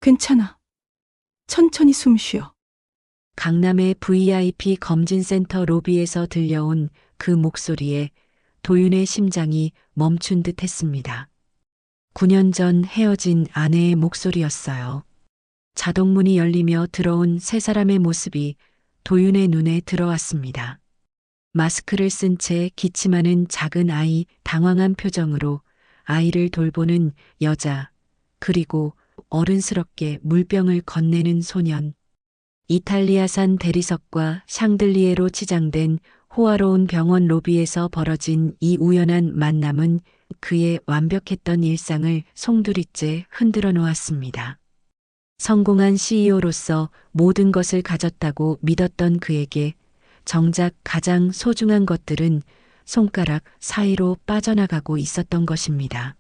괜찮아. 천천히 숨 쉬어. 강남의 VIP 검진센터 로비에서 들려온 그 목소리에 도윤의 심장이 멈춘 듯 했습니다. 9년 전 헤어진 아내의 목소리였어요. 자동문이 열리며 들어온 세 사람의 모습이 도윤의 눈에 들어왔습니다. 마스크를 쓴 채 기침하는 작은 아이, 당황한 표정으로 아이를 돌보는 여자, 그리고 어른스럽게 물병을 건네는 소년. 이탈리아산 대리석과 샹들리에로 치장된 호화로운 병원 로비에서 벌어진 이 우연한 만남은 그의 완벽했던 일상을 송두리째 흔들어 놓았습니다. 성공한 CEO로서 모든 것을 가졌다고 믿었던 그에게 정작 가장 소중한 것들은 손가락 사이로 빠져나가고 있었던 것입니다.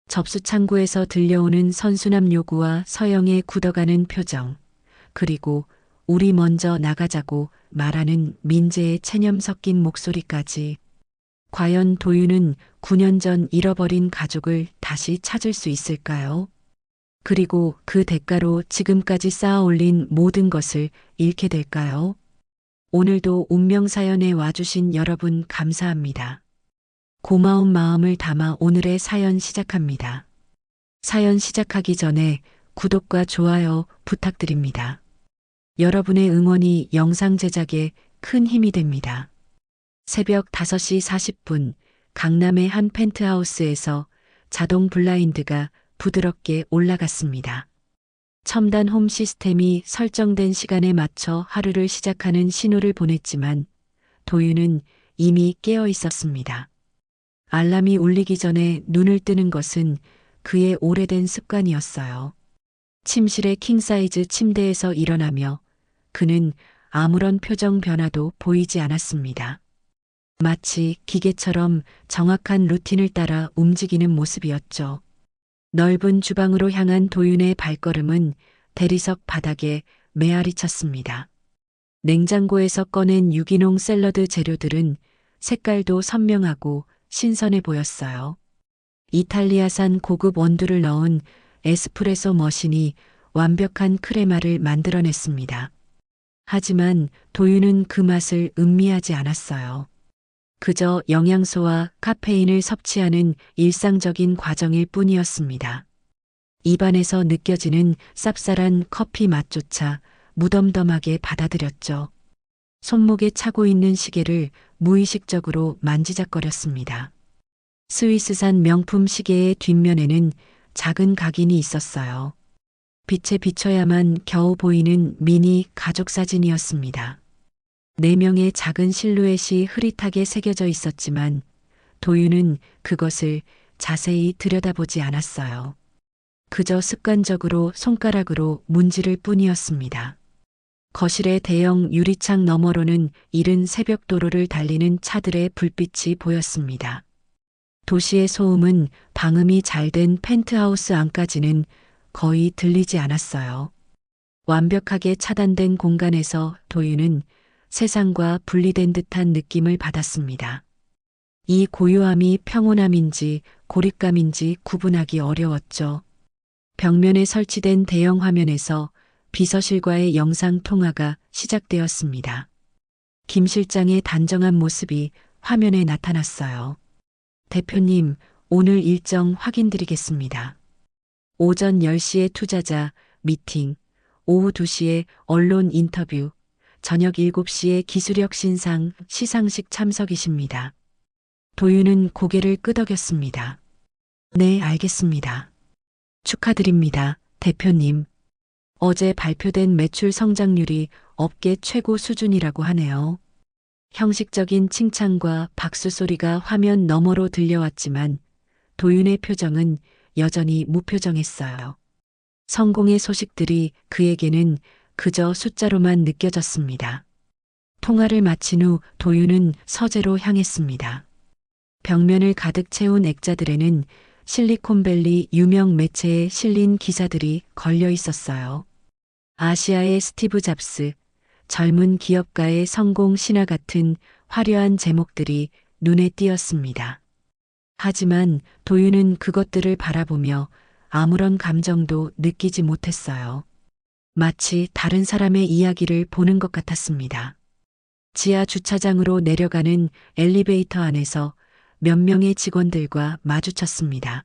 접수 창구에서 들려오는 선수남 요구와 서영의 굳어가는 표정, 그리고 우리 먼저 나가자고 말하는 민재의 체념 섞인 목소리까지. 과연 도윤은 9년 전 잃어버린 가족을 다시 찾을 수 있을까요? 그리고 그 대가로 지금까지 쌓아 올린 모든 것을 잃게 될까요? 오늘도 운명사연에 와주신 여러분 감사합니다. 고마운 마음을 담아 오늘의 사연 시작합니다. 사연 시작하기 전에 구독과 좋아요 부탁드립니다. 여러분의 응원이 영상 제작에 큰 힘이 됩니다. 새벽 5시 40분 강남의 한 펜트하우스에서 자동 블라인드가 부드럽게 올라갔습니다. 첨단 홈 시스템이 설정된 시간에 맞춰 하루를 시작하는 신호를 보냈지만 도윤은 이미 깨어 있었습니다. 알람이 울리기 전에 눈을 뜨는 것은 그의 오래된 습관이었어요. 침실의 킹사이즈 침대에서 일어나며 그는 아무런 표정 변화도 보이지 않았습니다. 마치 기계처럼 정확한 루틴을 따라 움직이는 모습이었죠. 넓은 주방으로 향한 도윤의 발걸음은 대리석 바닥에 메아리 쳤습니다. 냉장고에서 꺼낸 유기농 샐러드 재료들은 색깔도 선명하고 신선해 보였어요. 이탈리아산 고급 원두를 넣은 에스프레소 머신이 완벽한 크레마를 만들어냈습니다. 하지만 도윤은 그 맛을 음미하지 않았어요. 그저 영양소와 카페인을 섭취하는 일상적인 과정일 뿐이었습니다. 입안에서 느껴지는 쌉쌀한 커피 맛조차 무덤덤하게 받아들였죠. 손목에 차고 있는 시계를 무의식적으로 만지작거렸습니다. 스위스산 명품 시계의 뒷면에는 작은 각인이 있었어요. 빛에 비춰야만 겨우 보이는 미니 가족 사진이었습니다. 4명의 작은 실루엣이 흐릿하게 새겨져 있었지만 도윤은 그것을 자세히 들여다보지 않았어요. 그저 습관적으로 손가락으로 문지를 뿐이었습니다. 거실의 대형 유리창 너머로는 이른 새벽 도로를 달리는 차들의 불빛이 보였습니다. 도시의 소음은 방음이 잘 된 펜트하우스 안까지는 거의 들리지 않았어요. 완벽하게 차단된 공간에서 도윤은 세상과 분리된 듯한 느낌을 받았습니다. 이 고요함이 평온함인지 고립감인지 구분하기 어려웠죠. 벽면에 설치된 대형 화면에서 비서실과의 영상 통화가 시작되었습니다. 김 실장의 단정한 모습이 화면에 나타났어요. 대표님, 오늘 일정 확인드리겠습니다. 오전 10시에 투자자 미팅, 오후 2시에 언론 인터뷰, 저녁 7시에 기술력 신상 시상식 참석이십니다. 도윤은 고개를 끄덕였습니다. 네, 알겠습니다. 축하드립니다, 대표님. 어제 발표된 매출 성장률이 업계 최고 수준이라고 하네요. 형식적인 칭찬과 박수 소리가 화면 너머로 들려왔지만 도윤의 표정은 여전히 무표정했어요. 성공의 소식들이 그에게는 그저 숫자로만 느껴졌습니다. 통화를 마친 후 도윤은 서재로 향했습니다. 벽면을 가득 채운 액자들에는 실리콘밸리 유명 매체에 실린 기사들이 걸려 있었어요. 아시아의 스티브 잡스, 젊은 기업가의 성공 신화 같은 화려한 제목들이 눈에 띄었습니다. 하지만 도윤은 그것들을 바라보며 아무런 감정도 느끼지 못했어요. 마치 다른 사람의 이야기를 보는 것 같았습니다. 지하 주차장으로 내려가는 엘리베이터 안에서 몇 명의 직원들과 마주쳤습니다.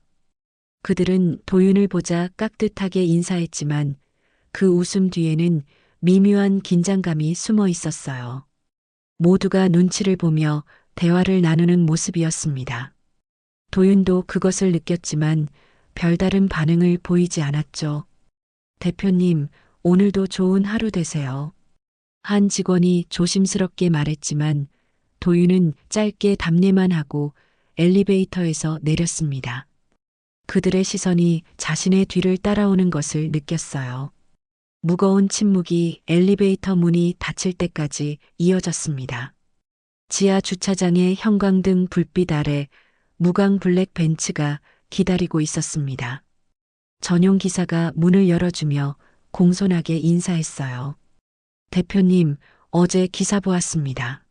그들은 도윤을 보자 깍듯하게 인사했지만 그 웃음 뒤에는 미묘한 긴장감이 숨어 있었어요. 모두가 눈치를 보며 대화를 나누는 모습이었습니다. 도윤도 그것을 느꼈지만 별다른 반응을 보이지 않았죠. 대표님, 오늘도 좋은 하루 되세요. 한 직원이 조심스럽게 말했지만 도윤은 짧게 답례만 하고 엘리베이터에서 내렸습니다. 그들의 시선이 자신의 뒤를 따라오는 것을 느꼈어요. 무거운 침묵이 엘리베이터 문이 닫힐 때까지 이어졌습니다. 지하 주차장의 형광등 불빛 아래 무광 블랙 벤츠가 기다리고 있었습니다. 전용 기사가 문을 열어주며 공손하게 인사했어요. 대표님, 어제 기사 보았습니다.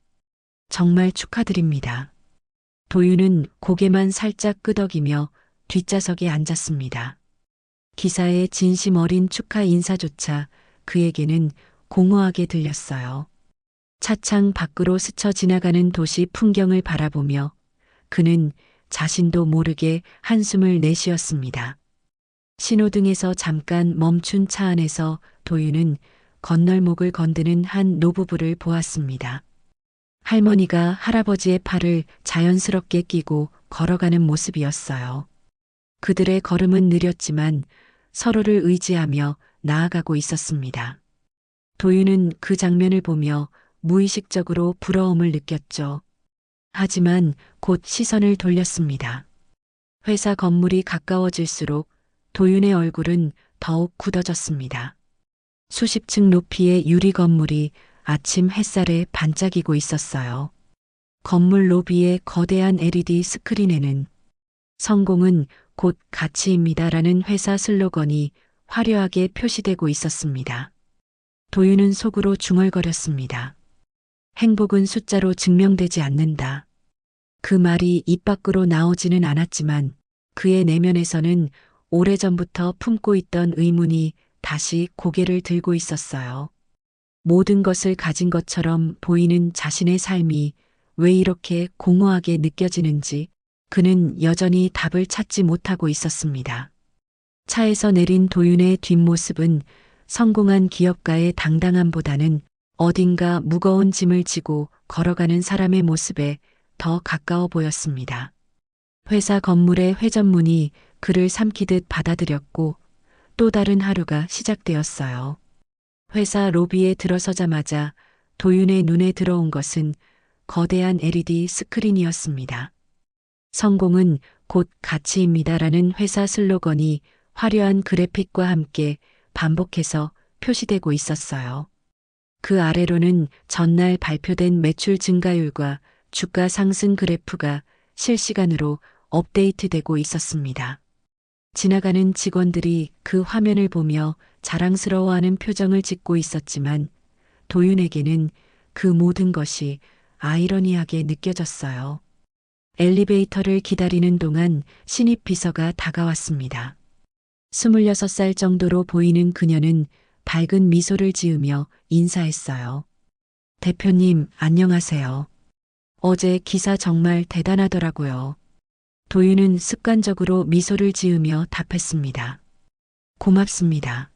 정말 축하드립니다. 도윤은 고개만 살짝 끄덕이며 뒷좌석에 앉았습니다. 기사의 진심 어린 축하 인사조차 그에게는 공허하게 들렸어요. 차창 밖으로 스쳐 지나가는 도시 풍경을 바라보며 그는 자신도 모르게 한숨을 내쉬었습니다. 신호등에서 잠깐 멈춘 차 안에서 도윤은 건널목을 건드는 한 노부부를 보았습니다. 할머니가 할아버지의 팔을 자연스럽게 끼고 걸어가는 모습이었어요. 그들의 걸음은 느렸지만 서로를 의지하며 나아가고 있었습니다. 도윤은 그 장면을 보며 무의식적으로 부러움을 느꼈죠. 하지만 곧 시선을 돌렸습니다. 회사 건물이 가까워질수록 도윤의 얼굴은 더욱 굳어졌습니다. 수십 층 높이의 유리 건물이 아침 햇살에 반짝이고 있었어요. 건물 로비의 거대한 LED 스크린에는 성공은 곧 가치입니다라는 회사 슬로건이 화려하게 표시되고 있었습니다. 도윤은 속으로 중얼거렸습니다. 행복은 숫자로 증명되지 않는다. 그 말이 입 밖으로 나오지는 않았지만 그의 내면에서는 오래전부터 품고 있던 의문이 다시 고개를 들고 있었어요. 모든 것을 가진 것처럼 보이는 자신의 삶이 왜 이렇게 공허하게 느껴지는지 그는 여전히 답을 찾지 못하고 있었습니다. 차에서 내린 도윤의 뒷모습은 성공한 기업가의 당당함보다는 어딘가 무거운 짐을 지고 걸어가는 사람의 모습에 더 가까워 보였습니다. 회사 건물의 회전문이 그를 삼키듯 받아들였고 또 다른 하루가 시작되었어요. 회사 로비에 들어서자마자 도윤의 눈에 들어온 것은 거대한 LED 스크린이었습니다. 성공은 곧 가치입니다라는 회사 슬로건이 화려한 그래픽과 함께 반복해서 표시되고 있었어요. 그 아래로는 전날 발표된 매출 증가율과 주가 상승 그래프가 실시간으로 업데이트되고 있었습니다. 지나가는 직원들이 그 화면을 보며 자랑스러워하는 표정을 짓고 있었지만 도윤에게는 그 모든 것이 아이러니하게 느껴졌어요. 엘리베이터를 기다리는 동안 신입 비서가 다가왔습니다. 26살 정도로 보이는 그녀는 밝은 미소를 지으며 인사했어요. 대표님, 안녕하세요. 어제 기사 정말 대단하더라고요. 도윤은 습관적으로 미소를 지으며 답했습니다. 고맙습니다.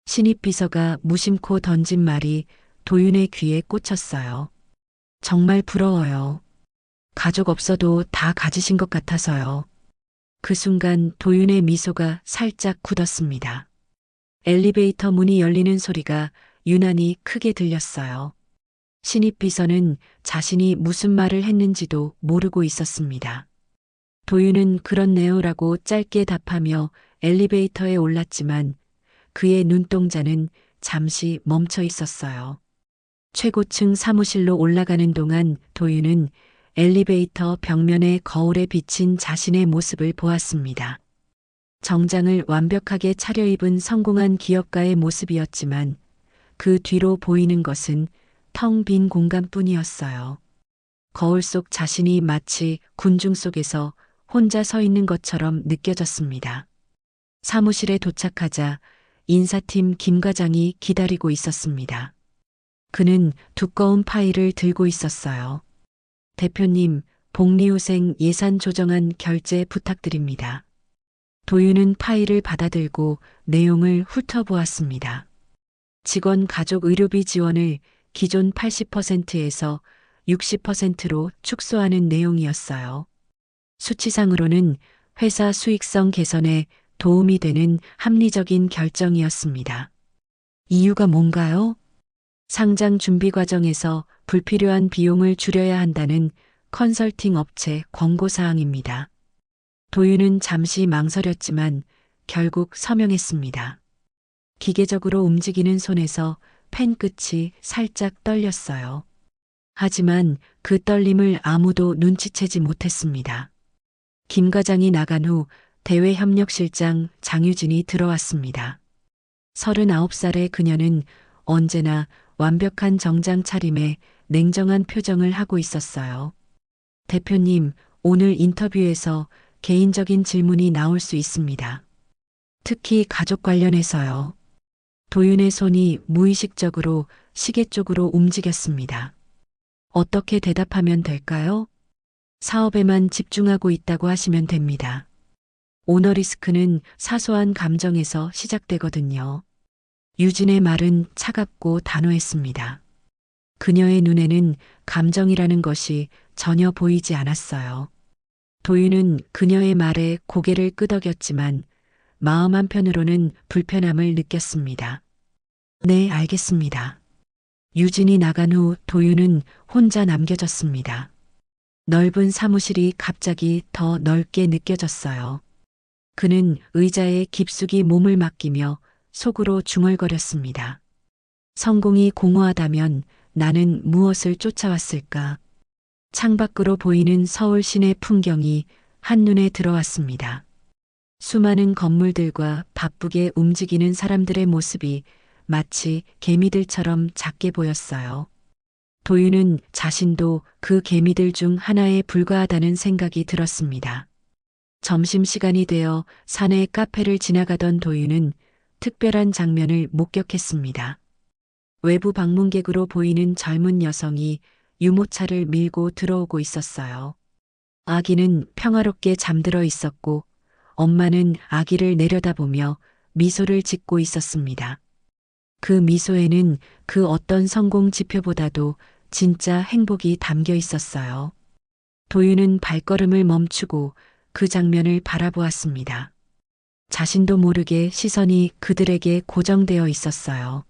신입 비서가 무심코 던진 말이 도윤의 귀에 꽂혔어요. 정말 부러워요. 가족 없어도 다 가지신 것 같아서요. 그 순간 도윤의 미소가 살짝 굳었습니다. 엘리베이터 문이 열리는 소리가 유난히 크게 들렸어요. 신입 비서는 자신이 무슨 말을 했는지도 모르고 있었습니다. 도윤은 그렇네요라고 짧게 답하며 엘리베이터에 올랐지만 그의 눈동자는 잠시 멈춰 있었어요. 최고층 사무실로 올라가는 동안 도윤은 엘리베이터 벽면에 거울에 비친 자신의 모습을 보았습니다. 정장을 완벽하게 차려입은 성공한 기업가의 모습이었지만 그 뒤로 보이는 것은 텅 빈 공간뿐이었어요. 거울 속 자신이 마치 군중 속에서 혼자 서 있는 것처럼 느껴졌습니다. 사무실에 도착하자 인사팀 김 과장이 기다리고 있었습니다. 그는 두꺼운 파일을 들고 있었어요. 대표님, 복리후생 예산 조정안 결제 부탁드립니다. 도윤은 파일을 받아들고 내용을 훑어보았습니다. 직원 가족 의료비 지원을 기존 80%에서 60%로 축소하는 내용이었어요. 수치상으로는 회사 수익성 개선에 도움이 되는 합리적인 결정이었습니다. 이유가 뭔가요? 상장 준비 과정에서 불필요한 비용을 줄여야 한다는 컨설팅 업체 권고사항입니다. 도윤은 잠시 망설였지만 결국 서명했습니다. 기계적으로 움직이는 손에서 펜 끝이 살짝 떨렸어요. 하지만 그 떨림을 아무도 눈치채지 못했습니다. 김 과장이 나간 후 대외협력실장 장유진이 들어왔습니다. 39살의 그녀는 언제나 완벽한 정장 차림에 냉정한 표정을 하고 있었어요. 대표님, 오늘 인터뷰에서 개인적인 질문이 나올 수 있습니다. 특히 가족 관련해서요. 도윤의 손이 무의식적으로 시계 쪽으로 움직였습니다. 어떻게 대답하면 될까요? 사업에만 집중하고 있다고 하시면 됩니다. 오너리스크는 사소한 감정에서 시작되거든요. 유진의 말은 차갑고 단호했습니다. 그녀의 눈에는 감정이라는 것이 전혀 보이지 않았어요. 도윤은 그녀의 말에 고개를 끄덕였지만 마음 한편으로는 불편함을 느꼈습니다. 네, 알겠습니다. 유진이 나간 후 도윤은 혼자 남겨졌습니다. 넓은 사무실이 갑자기 더 넓게 느껴졌어요. 그는 의자에 깊숙이 몸을 맡기며 속으로 중얼거렸습니다. 성공이 공허하다면 나는 무엇을 쫓아왔을까? 창밖으로 보이는 서울 시내 풍경이 한눈에 들어왔습니다. 수많은 건물들과 바쁘게 움직이는 사람들의 모습이 마치 개미들처럼 작게 보였어요. 도윤은 자신도 그 개미들 중 하나에 불과하다는 생각이 들었습니다. 점심시간이 되어 사내 카페를 지나가던 도윤은 특별한 장면을 목격했습니다. 외부 방문객으로 보이는 젊은 여성이 유모차를 밀고 들어오고 있었어요. 아기는 평화롭게 잠들어 있었고 엄마는 아기를 내려다보며 미소를 짓고 있었습니다. 그 미소에는 그 어떤 성공 지표보다도 진짜 행복이 담겨 있었어요. 도윤은 발걸음을 멈추고 그 장면을 바라보았습니다. 자신도 모르게 시선이 그들에게 고정되어 있었어요.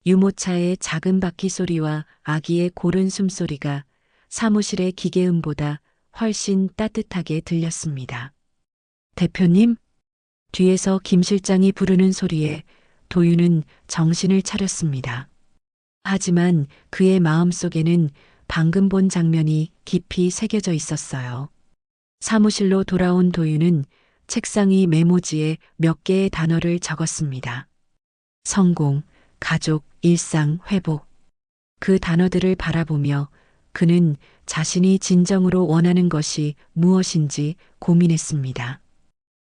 유모차의 작은 바퀴 소리와 아기의 고른 숨소리가 사무실의 기계음보다 훨씬 따뜻하게 들렸습니다. 대표님? 뒤에서 김 실장이 부르는 소리에 도윤은 정신을 차렸습니다. 하지만 그의 마음속에는 방금 본 장면이 깊이 새겨져 있었어요. 사무실로 돌아온 도윤은 책상 위 메모지에 몇 개의 단어를 적었습니다. 성공, 가족, 일상, 회복. 그 단어들을 바라보며 그는 자신이 진정으로 원하는 것이 무엇인지 고민했습니다.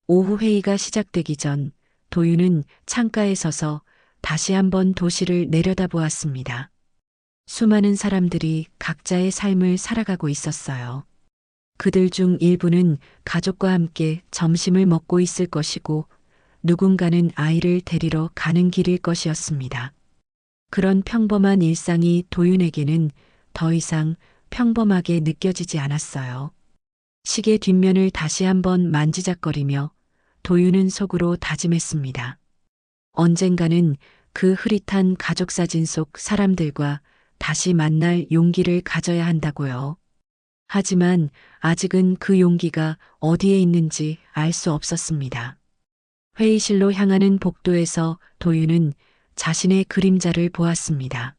오후 회의가 시작되기 전 도윤은 창가에 서서 다시 한번 도시를 내려다보았습니다. 수많은 사람들이 각자의 삶을 살아가고 있었어요. 그들 중 일부는 가족과 함께 점심을 먹고 있을 것이고 누군가는 아이를 데리러 가는 길일 것이었습니다. 그런 평범한 일상이 도윤에게는 더 이상 평범하게 느껴지지 않았어요. 시계 뒷면을 다시 한번 만지작거리며 도윤은 속으로 다짐했습니다. 언젠가는 그 흐릿한 가족 사진 속 사람들과 다시 만날 용기를 가져야 한다고요. 하지만 아직은 그 용기가 어디에 있는지 알 수 없었습니다. 회의실로 향하는 복도에서 도윤은 자신의 그림자를 보았습니다.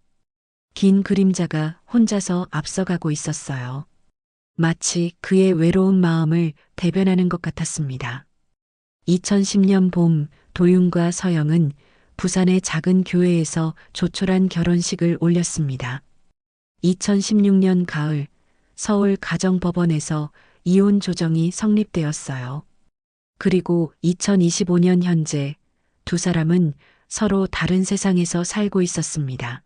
긴 그림자가 혼자서 앞서가고 있었어요. 마치 그의 외로운 마음을 대변하는 것 같았습니다. 2010년 봄 도윤과 서영은 부산의 작은 교회에서 조촐한 결혼식을 올렸습니다. 2016년 가을 서울 가정법원에서 이혼 조정이 성립되었어요. 그리고 2025년 현재 두 사람은 서로 다른 세상에서 살고 있었습니다.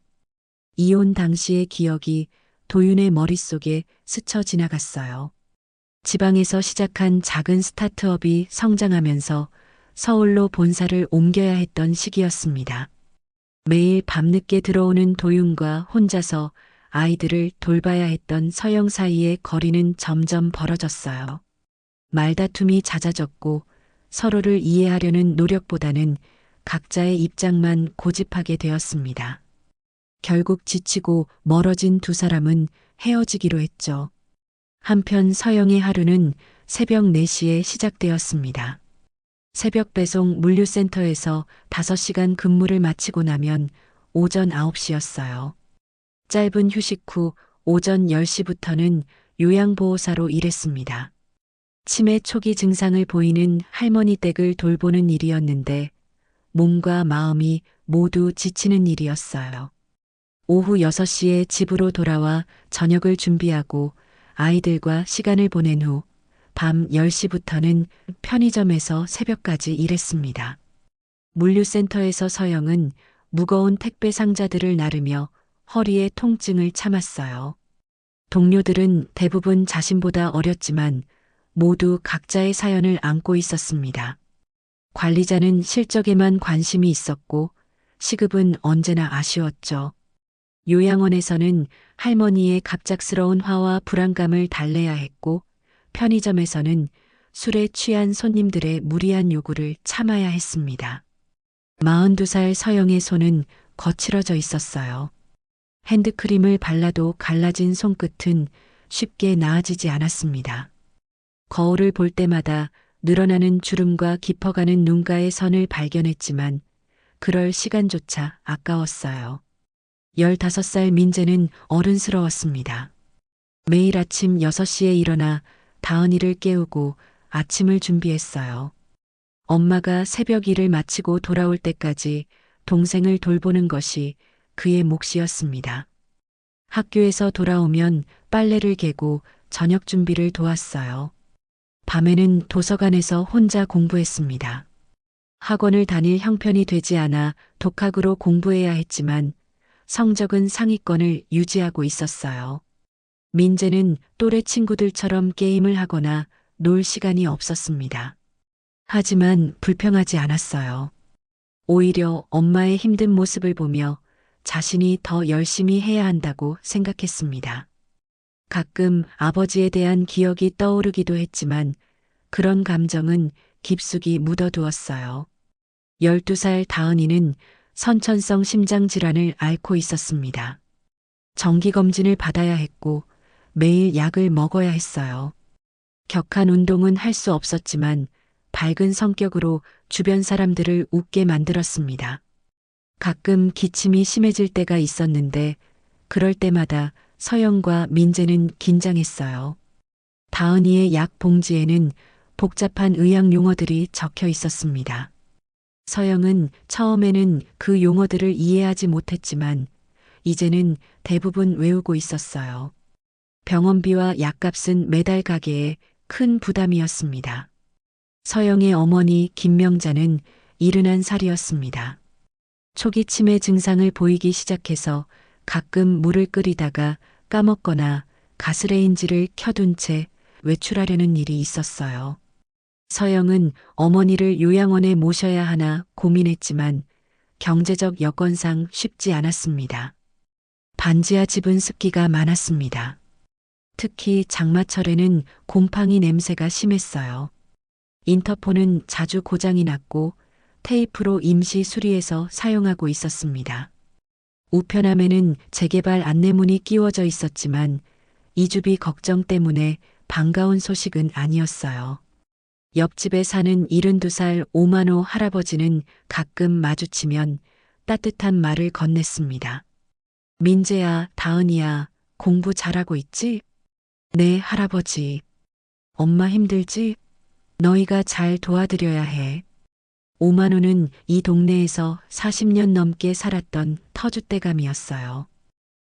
이혼 당시의 기억이 도윤의 머릿속에 스쳐 지나갔어요. 지방에서 시작한 작은 스타트업이 성장하면서 서울로 본사를 옮겨야 했던 시기였습니다. 매일 밤늦게 들어오는 도윤과 혼자서 아이들을 돌봐야 했던 서영 사이의 거리는 점점 벌어졌어요. 말다툼이 잦아졌고 서로를 이해하려는 노력보다는 각자의 입장만 고집하게 되었습니다. 결국 지치고 멀어진 두 사람은 헤어지기로 했죠. 한편 서영의 하루는 새벽 4시에 시작되었습니다. 새벽 배송 물류센터에서 5시간 근무를 마치고 나면 오전 9시였어요. 짧은 휴식 후 오전 10시부터는 요양보호사로 일했습니다. 치매 초기 증상을 보이는 할머니 댁을 돌보는 일이었는데 몸과 마음이 모두 지치는 일이었어요. 오후 6시에 집으로 돌아와 저녁을 준비하고 아이들과 시간을 보낸 후 밤 10시부터는 편의점에서 새벽까지 일했습니다. 물류센터에서 서영은 무거운 택배 상자들을 나르며 허리에 통증을 참았어요. 동료들은 대부분 자신보다 어렸지만 모두 각자의 사연을 안고 있었습니다. 관리자는 실적에만 관심이 있었고 시급은 언제나 아쉬웠죠. 요양원에서는 할머니의 갑작스러운 화와 불안감을 달래야 했고 편의점에서는 술에 취한 손님들의 무리한 요구를 참아야 했습니다. 42살 서영의 손은 거칠어져 있었어요. 핸드크림을 발라도 갈라진 손끝은 쉽게 나아지지 않았습니다. 거울을 볼 때마다 늘어나는 주름과 깊어가는 눈가의 선을 발견했지만 그럴 시간조차 아까웠어요. 15살 민재는 어른스러웠습니다. 매일 아침 6시에 일어나 다은이를 깨우고 아침을 준비했어요. 엄마가 새벽 일을 마치고 돌아올 때까지 동생을 돌보는 것이 그의 몫이었습니다. 학교에서 돌아오면 빨래를 개고 저녁 준비를 도왔어요. 밤에는 도서관에서 혼자 공부했습니다. 학원을 다닐 형편이 되지 않아 독학으로 공부해야 했지만 성적은 상위권을 유지하고 있었어요. 민재는 또래 친구들처럼 게임을 하거나 놀 시간이 없었습니다. 하지만 불평하지 않았어요. 오히려 엄마의 힘든 모습을 보며 자신이 더 열심히 해야 한다고 생각했습니다. 가끔 아버지에 대한 기억이 떠오르기도 했지만 그런 감정은 깊숙이 묻어두었어요. 12살 다은이는 선천성 심장질환을 앓고 있었습니다. 정기검진을 받아야 했고 매일 약을 먹어야 했어요. 격한 운동은 할 수 없었지만 밝은 성격으로 주변 사람들을 웃게 만들었습니다. 가끔 기침이 심해질 때가 있었는데 그럴 때마다 서영과 민재는 긴장했어요. 다은이의 약 봉지에는 복잡한 의학 용어들이 적혀 있었습니다. 서영은 처음에는 그 용어들을 이해하지 못했지만 이제는 대부분 외우고 있었어요. 병원비와 약값은 매달 가게에 큰 부담이었습니다. 서영의 어머니 김명자는 71살이었습니다. 초기 치매 증상을 보이기 시작해서 가끔 물을 끓이다가 까먹거나 가스레인지를 켜둔 채 외출하려는 일이 있었어요. 서영은 어머니를 요양원에 모셔야 하나 고민했지만 경제적 여건상 쉽지 않았습니다. 반지하 집은 습기가 많았습니다. 특히 장마철에는 곰팡이 냄새가 심했어요. 인터폰은 자주 고장이 났고 테이프로 임시 수리해서 사용하고 있었습니다. 우편함에는 재개발 안내문이 끼워져 있었지만 이주비 걱정 때문에 반가운 소식은 아니었어요. 옆집에 사는 72살 오만호 할아버지는 가끔 마주치면 따뜻한 말을 건넸습니다. 민재야, 다은이야, 공부 잘하고 있지? 네, 할아버지. 엄마 힘들지? 너희가 잘 도와드려야 해. 오만호는 이 동네에서 40년 넘게 살았던 터줏대감이었어요.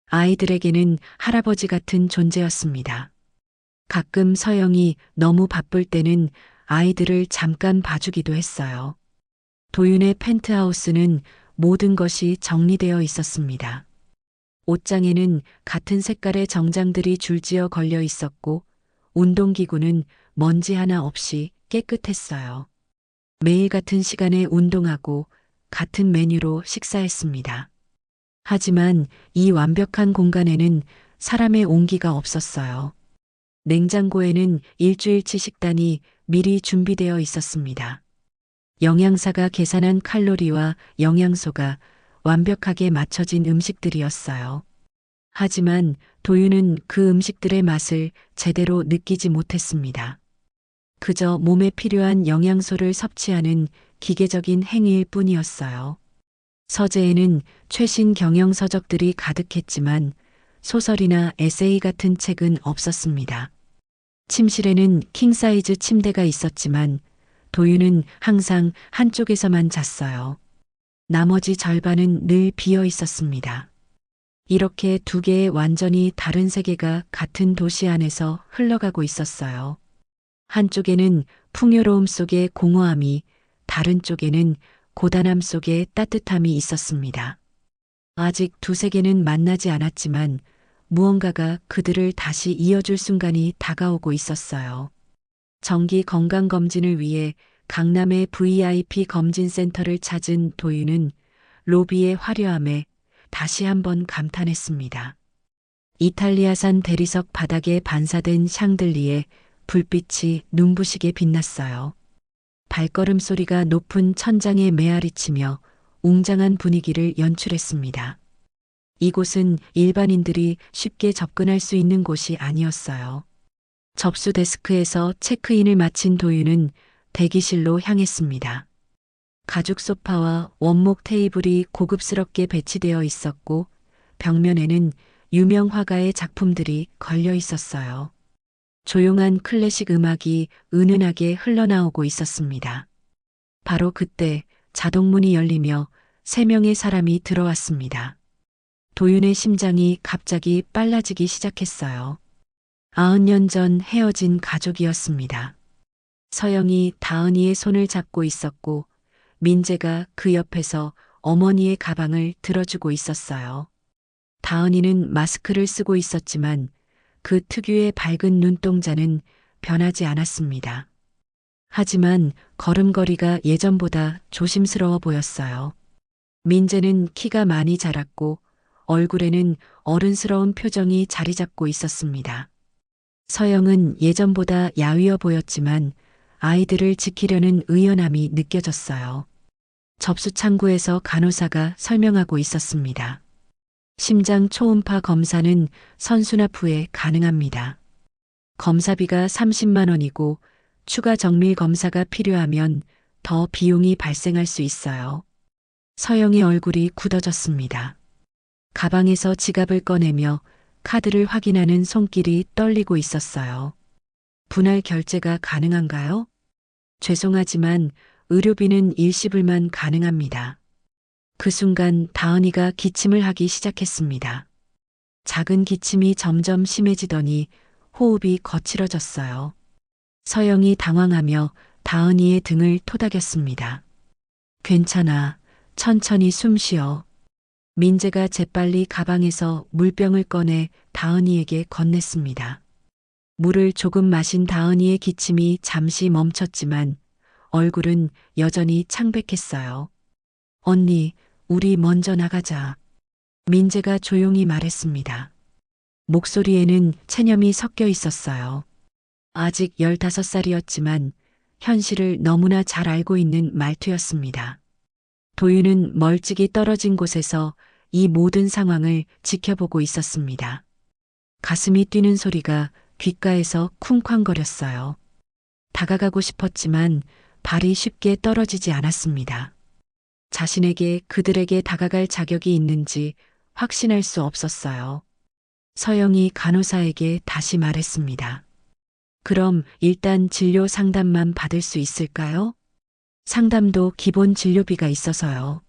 아이들에게는 할아버지 같은 존재였습니다. 가끔 서영이 너무 바쁠 때는 아이들을 잠깐 봐주기도 했어요. 도윤의 펜트하우스는 모든 것이 정리되어 있었습니다. 옷장에는 같은 색깔의 정장들이 줄지어 걸려 있었고 운동기구는 먼지 하나 없이 깨끗했어요. 매일 같은 시간에 운동하고 같은 메뉴로 식사했습니다. 하지만 이 완벽한 공간에는 사람의 온기가 없었어요. 냉장고에는 일주일치 식단이 미리 준비되어 있었습니다. 영양사가 계산한 칼로리와 영양소가 완벽하게 맞춰진 음식들이었어요. 하지만 도윤은 그 음식들의 맛을 제대로 느끼지 못했습니다. 그저 몸에 필요한 영양소를 섭취하는 기계적인 행위일 뿐이었어요. 서재에는 최신 경영 서적들이 가득했지만 소설이나 에세이 같은 책은 없었습니다. 침실에는 킹사이즈 침대가 있었지만 도윤은 항상 한쪽에서만 잤어요. 나머지 절반은 늘 비어 있었습니다. 이렇게 두 개의 완전히 다른 세계가 같은 도시 안에서 흘러가고 있었어요. 한쪽에는 풍요로움 속의 공허함이, 다른 쪽에는 고단함 속의 따뜻함이 있었습니다. 아직 두 세계는 만나지 않았지만 무언가가 그들을 다시 이어줄 순간이 다가오고 있었어요. 정기 건강검진을 위해 강남의 VIP 검진센터를 찾은 도윤은 로비의 화려함에 다시 한번 감탄했습니다. 이탈리아산 대리석 바닥에 반사된 샹들리에 불빛이 눈부시게 빛났어요. 발걸음 소리가 높은 천장에 메아리치며 웅장한 분위기를 연출했습니다. 이곳은 일반인들이 쉽게 접근할 수 있는 곳이 아니었어요. 접수 데스크에서 체크인을 마친 도윤은 대기실로 향했습니다. 가죽 소파와 원목 테이블이 고급스럽게 배치되어 있었고 벽면에는 유명 화가의 작품들이 걸려 있었어요. 조용한 클래식 음악이 은은하게 흘러나오고 있었습니다. 바로 그때 자동문이 열리며 3명의 사람이 들어왔습니다. 도윤의 심장이 갑자기 빨라지기 시작했어요. 90년 전 헤어진 가족이었습니다. 서영이 다은이의 손을 잡고 있었고 민재가 그 옆에서 어머니의 가방을 들어주고 있었어요. 다은이는 마스크를 쓰고 있었지만 그 특유의 밝은 눈동자는 변하지 않았습니다. 하지만 걸음걸이가 예전보다 조심스러워 보였어요. 민재는 키가 많이 자랐고 얼굴에는 어른스러운 표정이 자리 잡고 있었습니다. 서영은 예전보다 야위어 보였지만 아이들을 지키려는 의연함이 느껴졌어요. 접수 창구에서 간호사가 설명하고 있었습니다. 심장 초음파 검사는 선수납 후에 가능합니다. 검사비가 30만 원이고 추가 정밀 검사가 필요하면 더 비용이 발생할 수 있어요. 서영의 얼굴이 굳어졌습니다. 가방에서 지갑을 꺼내며 카드를 확인하는 손길이 떨리고 있었어요. 분할 결제가 가능한가요? 죄송하지만 의료비는 일시불만 가능합니다. 그 순간 다은이가 기침을 하기 시작했습니다. 작은 기침이 점점 심해지더니 호흡이 거칠어졌어요. 서영이 당황하며 다은이의 등을 토닥였습니다. 괜찮아. 천천히 숨 쉬어. 민재가 재빨리 가방에서 물병을 꺼내 다은이에게 건넸습니다. 물을 조금 마신 다은이의 기침이 잠시 멈췄지만 얼굴은 여전히 창백했어요. 언니, 우리 먼저 나가자. 민재가 조용히 말했습니다. 목소리에는 체념이 섞여 있었어요. 아직 15살이었지만 현실을 너무나 잘 알고 있는 말투였습니다. 도윤은 멀찍이 떨어진 곳에서 이 모든 상황을 지켜보고 있었습니다. 가슴이 뛰는 소리가 귓가에서 쿵쾅거렸어요. 다가가고 싶었지만 발이 쉽게 떨어지지 않았습니다. 자신에게 그들에게 다가갈 자격이 있는지 확신할 수 없었어요. 서영이 간호사에게 다시 말했습니다. 그럼 일단 진료 상담만 받을 수 있을까요? 상담도 기본 진료비가 있어서요.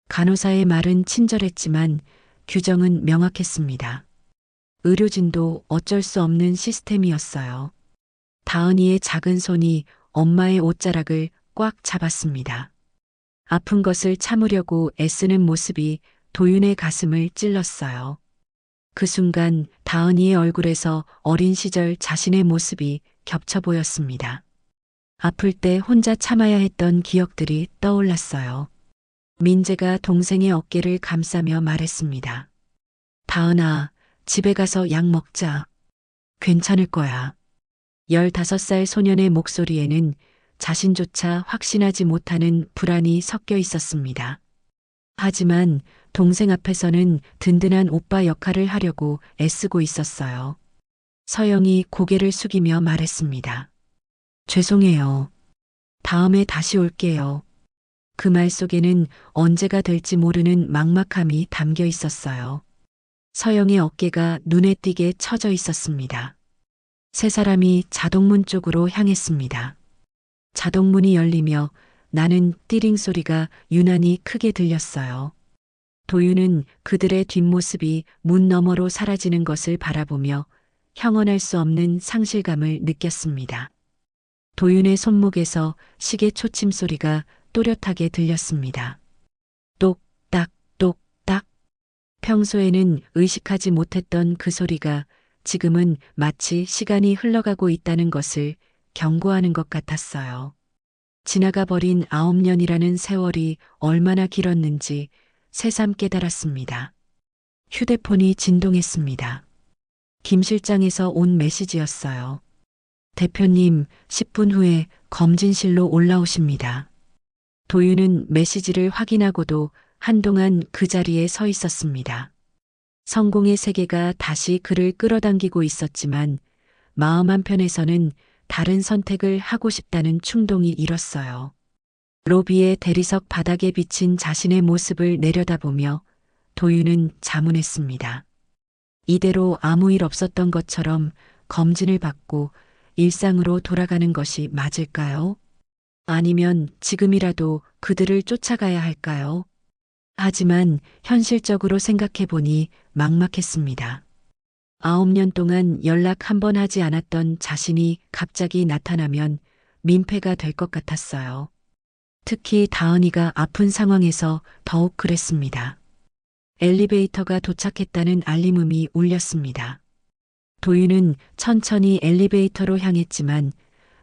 간호사의 말은 친절했지만 규정은 명확했습니다. 의료진도 어쩔 수 없는 시스템이었어요. 다은이의 작은 손이 엄마의 옷자락을 꽉 잡았습니다. 아픈 것을 참으려고 애쓰는 모습이 도윤의 가슴을 찔렀어요. 그 순간 다은이의 얼굴에서 어린 시절 자신의 모습이 겹쳐 보였습니다. 아플 때 혼자 참아야 했던 기억들이 떠올랐어요. 민재가 동생의 어깨를 감싸며 말했습니다. 다은아, 집에 가서 약 먹자. 괜찮을 거야. 15살 소년의 목소리에는 자신조차 확신하지 못하는 불안이 섞여 있었습니다. 하지만 동생 앞에서는 든든한 오빠 역할을 하려고 애쓰고 있었어요. 서영이 고개를 숙이며 말했습니다. 죄송해요. 다음에 다시 올게요. 그 말 속에는 언제가 될지 모르는 막막함이 담겨 있었어요. 서영의 어깨가 눈에 띄게 처져 있었습니다. 세 사람이 자동문 쪽으로 향했습니다. 자동문이 열리며 나는 띠링 소리가 유난히 크게 들렸어요. 도윤은 그들의 뒷모습이 문 너머로 사라지는 것을 바라보며 형언할 수 없는 상실감을 느꼈습니다. 도윤의 손목에서 시계 초침 소리가 또렷하게 들렸습니다. 똑딱 똑딱. 평소에는 의식하지 못했던 그 소리가 지금은 마치 시간이 흘러가고 있다는 것을 경고하는 것 같았어요. 지나가 버린 9년이라는 세월이 얼마나 길었는지 새삼 깨달았습니다. 휴대폰이 진동했습니다. 김 실장에서 온 메시지였어요. 대표님, 10분 후에 검진실로 올라오십니다. 도윤은 메시지를 확인하고도 한동안 그 자리에 서 있었습니다. 성공의 세계가 다시 그를 끌어당기고 있었지만 마음 한편에서는 다른 선택을 하고 싶다는 충동이 일었어요. 로비의 대리석 바닥에 비친 자신의 모습을 내려다보며 도윤은 자문했습니다. 이대로 아무 일 없었던 것처럼 검진을 받고 일상으로 돌아가는 것이 맞을까요? 아니면 지금이라도 그들을 쫓아가야 할까요? 하지만 현실적으로 생각해 보니 막막했습니다. 9년 동안 연락 한 번 하지 않았던 자신이 갑자기 나타나면 민폐가 될 것 같았어요. 특히 다은이가 아픈 상황에서 더욱 그랬습니다. 엘리베이터가 도착했다는 알림음이 울렸습니다. 도윤은 천천히 엘리베이터로 향했지만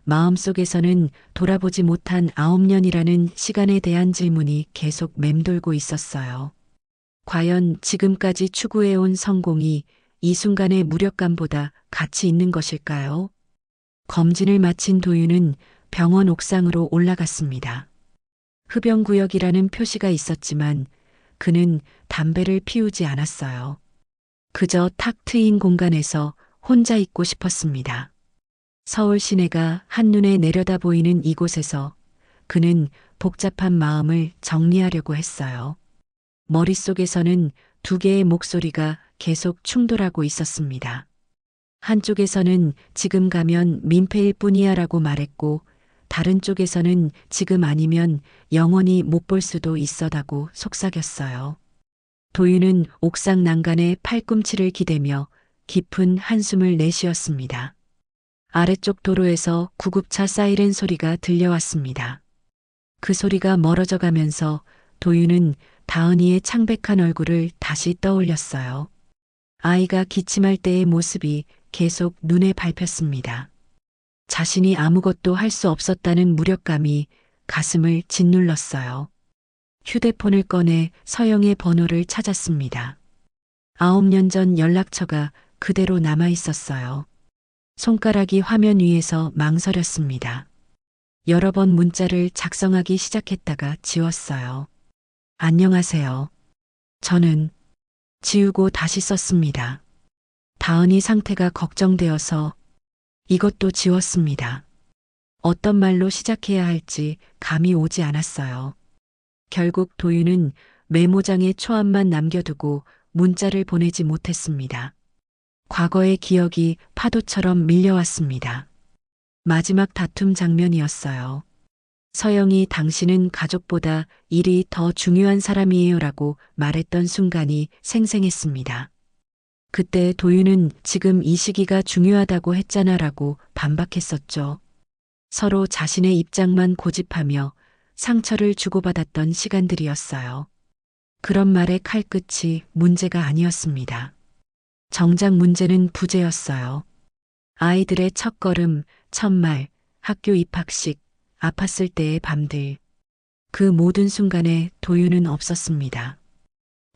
마음속에서는 돌아보지 못한 9년이라는 시간에 대한 질문이 계속 맴돌고 있었어요. 과연 지금까지 추구해온 성공이 이 순간의 무력감보다 가치 있는 것일까요? 검진을 마친 도윤은 병원 옥상으로 올라갔습니다. 흡연구역이라는 표시가 있었지만 그는 담배를 피우지 않았어요. 그저 탁 트인 공간에서 혼자 있고 싶었습니다. 서울 시내가 한눈에 내려다 보이는 이곳에서 그는 복잡한 마음을 정리하려고 했어요. 머릿속에서는 두 개의 목소리가 계속 충돌하고 있었습니다. 한쪽에서는 지금 가면 민폐일 뿐이야 라고 말했고 다른 쪽에서는 지금 아니면 영원히 못 볼 수도 있어다고 속삭였어요. 도윤은 옥상 난간에 팔꿈치를 기대며 깊은 한숨을 내쉬었습니다. 아래쪽 도로에서 구급차 사이렌 소리가 들려왔습니다. 그 소리가 멀어져 가면서 도윤은 다은이의 창백한 얼굴을 다시 떠올렸어요. 아이가 기침할 때의 모습이 계속 눈에 밟혔습니다. 자신이 아무것도 할 수 없었다는 무력감이 가슴을 짓눌렀어요. 휴대폰을 꺼내 서영의 번호를 찾았습니다. 9년 전 연락처가 그대로 남아 있었어요. 손가락이 화면 위에서 망설였습니다. 여러 번 문자를 작성하기 시작했다가 지웠어요. 안녕하세요. 저는 지우고 다시 썼습니다. 다은이 상태가 걱정되어서 이것도 지웠습니다. 어떤 말로 시작해야 할지 감이 오지 않았어요. 결국 도윤은 메모장에 초안만 남겨두고 문자를 보내지 못했습니다. 과거의 기억이 파도처럼 밀려왔습니다. 마지막 다툼 장면이었어요. 서영이 당신은 가족보다 일이 더 중요한 사람이에요 라고 말했던 순간이 생생했습니다. 그때 도윤은 지금 이 시기가 중요하다고 했잖아 라고 반박했었죠. 서로 자신의 입장만 고집하며 상처를 주고받았던 시간들이었어요. 그런 말의 칼끝이 문제가 아니었습니다. 정작 문제는 부재였어요. 아이들의 첫걸음, 첫말, 학교 입학식, 아팠을 때의 밤들. 그 모든 순간에 도유는 없었습니다.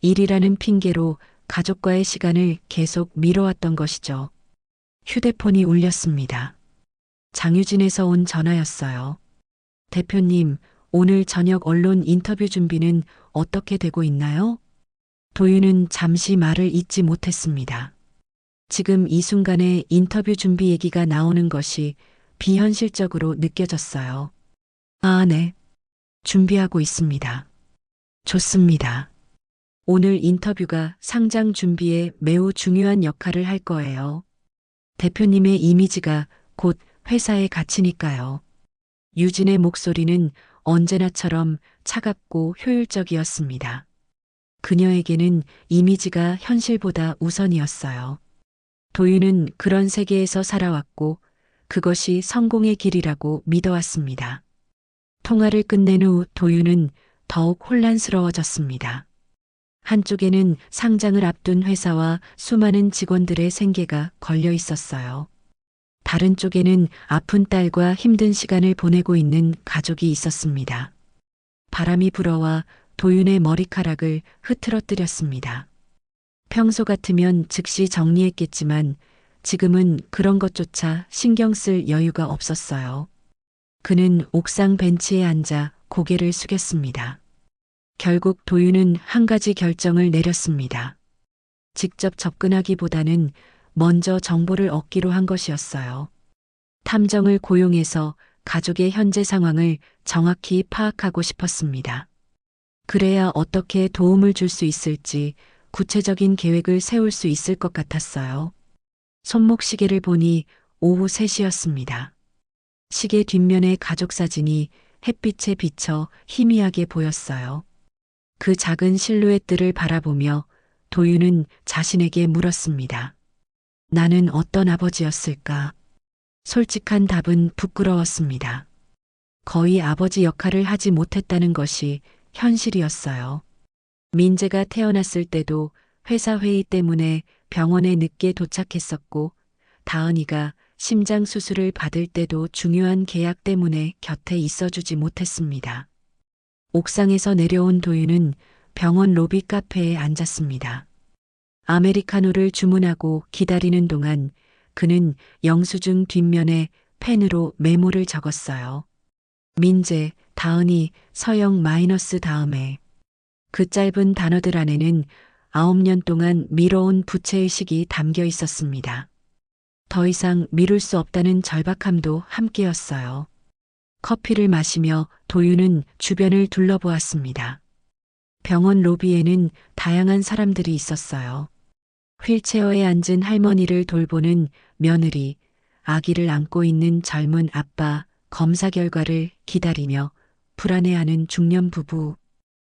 일이라는 핑계로 가족과의 시간을 계속 미뤄왔던 것이죠. 휴대폰이 울렸습니다. 장유진에서 온 전화였어요. 대표님, 오늘 저녁 언론 인터뷰 준비는 어떻게 되고 있나요? 도유는 잠시 말을 잇지 못했습니다. 지금 이 순간에 인터뷰 준비 얘기가 나오는 것이 비현실적으로 느껴졌어요. 아, 네. 준비하고 있습니다. 좋습니다. 오늘 인터뷰가 상장 준비에 매우 중요한 역할을 할 거예요. 대표님의 이미지가 곧 회사의 가치니까요. 유진의 목소리는 언제나처럼 차갑고 효율적이었습니다. 그녀에게는 이미지가 현실보다 우선이었어요. 도유는 그런 세계에서 살아왔고 그것이 성공의 길이라고 믿어왔습니다. 통화를 끝낸 후 도유는 더욱 혼란스러워졌습니다. 한쪽에는 상장을 앞둔 회사와 수많은 직원들의 생계가 걸려 있었어요. 다른 쪽에는 아픈 딸과 힘든 시간을 보내고 있는 가족이 있었습니다. 바람이 불어와 도윤의 머리카락을 흐트러뜨렸습니다. 평소 같으면 즉시 정리했겠지만 지금은 그런 것조차 신경 쓸 여유가 없었어요. 그는 옥상 벤치에 앉아 고개를 숙였습니다. 결국 도윤은 한 가지 결정을 내렸습니다. 직접 접근하기보다는 먼저 정보를 얻기로 한 것이었어요. 탐정을 고용해서 가족의 현재 상황을 정확히 파악하고 싶었습니다. 그래야 어떻게 도움을 줄 수 있을지 구체적인 계획을 세울 수 있을 것 같았어요. 손목 시계를 보니 오후 3시였습니다. 시계 뒷면의 가족 사진이 햇빛에 비쳐 희미하게 보였어요. 그 작은 실루엣들을 바라보며 도윤은 자신에게 물었습니다. 나는 어떤 아버지였을까? 솔직한 답은 부끄러웠습니다. 거의 아버지 역할을 하지 못했다는 것이 현실이었어요. 민재가 태어났을 때도 회사 회의 때문에 병원에 늦게 도착했었고, 다은이가 심장 수술을 받을 때도 중요한 계약 때문에 곁에 있어주지 못했습니다. 옥상에서 내려온 도윤은 병원 로비 카페에 앉았습니다. 아메리카노를 주문하고 기다리는 동안 그는 영수증 뒷면에 펜으로 메모를 적었어요. 민재, 다은이, 서영 마이너스 다음에. 그 짧은 단어들 안에는 9년 동안 미뤄온 부채의식이 담겨 있었습니다. 더 이상 미룰 수 없다는 절박함도 함께였어요. 커피를 마시며 도윤은 주변을 둘러보았습니다. 병원 로비에는 다양한 사람들이 있었어요. 휠체어에 앉은 할머니를 돌보는 며느리, 아기를 안고 있는 젊은 아빠, 검사 결과를 기다리며 불안해하는 중년 부부.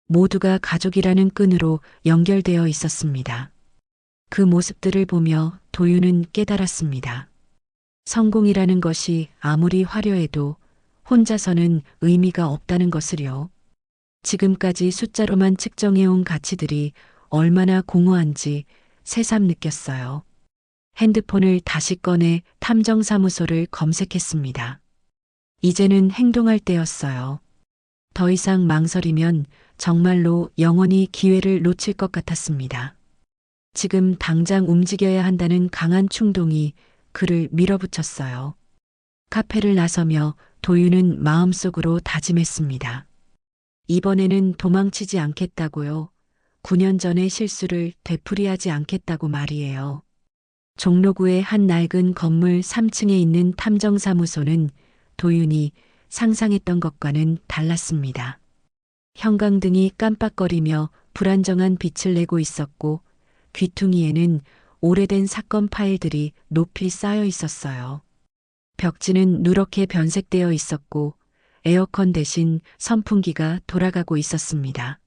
모두가 가족이라는 끈으로 연결되어 있었습니다. 그 모습들을 보며 도윤은 깨달았습니다. 성공이라는 것이 아무리 화려해도 혼자서는 의미가 없다는 것을요. 지금까지 숫자로만 측정해온 가치들이 얼마나 공허한지 새삼 느꼈어요. 핸드폰을 다시 꺼내 탐정사무소를 검색했습니다. 이제는 행동할 때였어요. 더 이상 망설이면 정말로 영원히 기회를 놓칠 것 같았습니다. 지금 당장 움직여야 한다는 강한 충동이 그를 밀어붙였어요. 카페를 나서며 도윤은 마음속으로 다짐했습니다. 이번에는 도망치지 않겠다고요. 9년 전의 실수를 되풀이하지 않겠다고 말이에요. 종로구의 한 낡은 건물 3층에 있는 탐정사무소는 도윤이 상상했던 것과는 달랐습니다. 형광등이 깜빡거리며 불안정한 빛을 내고 있었고 귀퉁이에는 오래된 사건 파일들이 높이 쌓여 있었어요. 벽지는 누렇게 변색되어 있었고 에어컨 대신 선풍기가 돌아가고 있었습니다.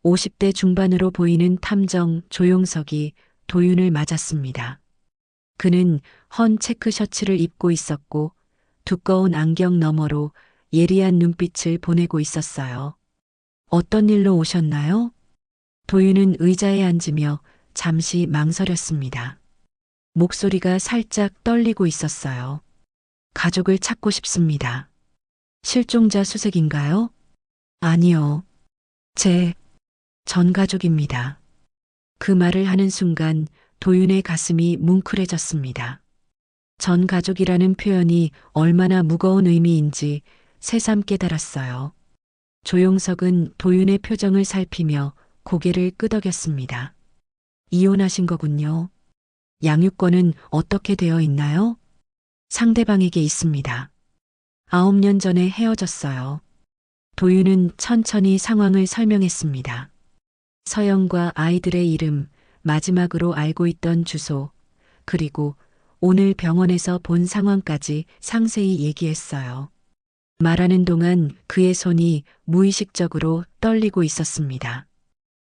50대 중반으로 보이는 탐정 조용석이 도윤을 맞았습니다. 그는 헌 체크 셔츠를 입고 있었고 두꺼운 안경 너머로 예리한 눈빛을 보내고 있었어요. 어떤 일로 오셨나요? 도윤은 의자에 앉으며 잠시 망설였습니다. 목소리가 살짝 떨리고 있었어요. 가족을 찾고 싶습니다. 실종자 수색인가요? 아니요. 제 전 가족입니다. 그 말을 하는 순간 도윤의 가슴이 뭉클해졌습니다. 전 가족이라는 표현이 얼마나 무거운 의미인지 새삼 깨달았어요. 조용석은 도윤의 표정을 살피며 고개를 끄덕였습니다. 이혼하신 거군요. 양육권은 어떻게 되어 있나요? 상대방에게 있습니다. 9년 전에 헤어졌어요. 도윤은 천천히 상황을 설명했습니다. 서영과 아이들의 이름, 마지막으로 알고 있던 주소, 그리고 오늘 병원에서 본 상황까지 상세히 얘기했어요. 말하는 동안 그의 손이 무의식적으로 떨리고 있었습니다.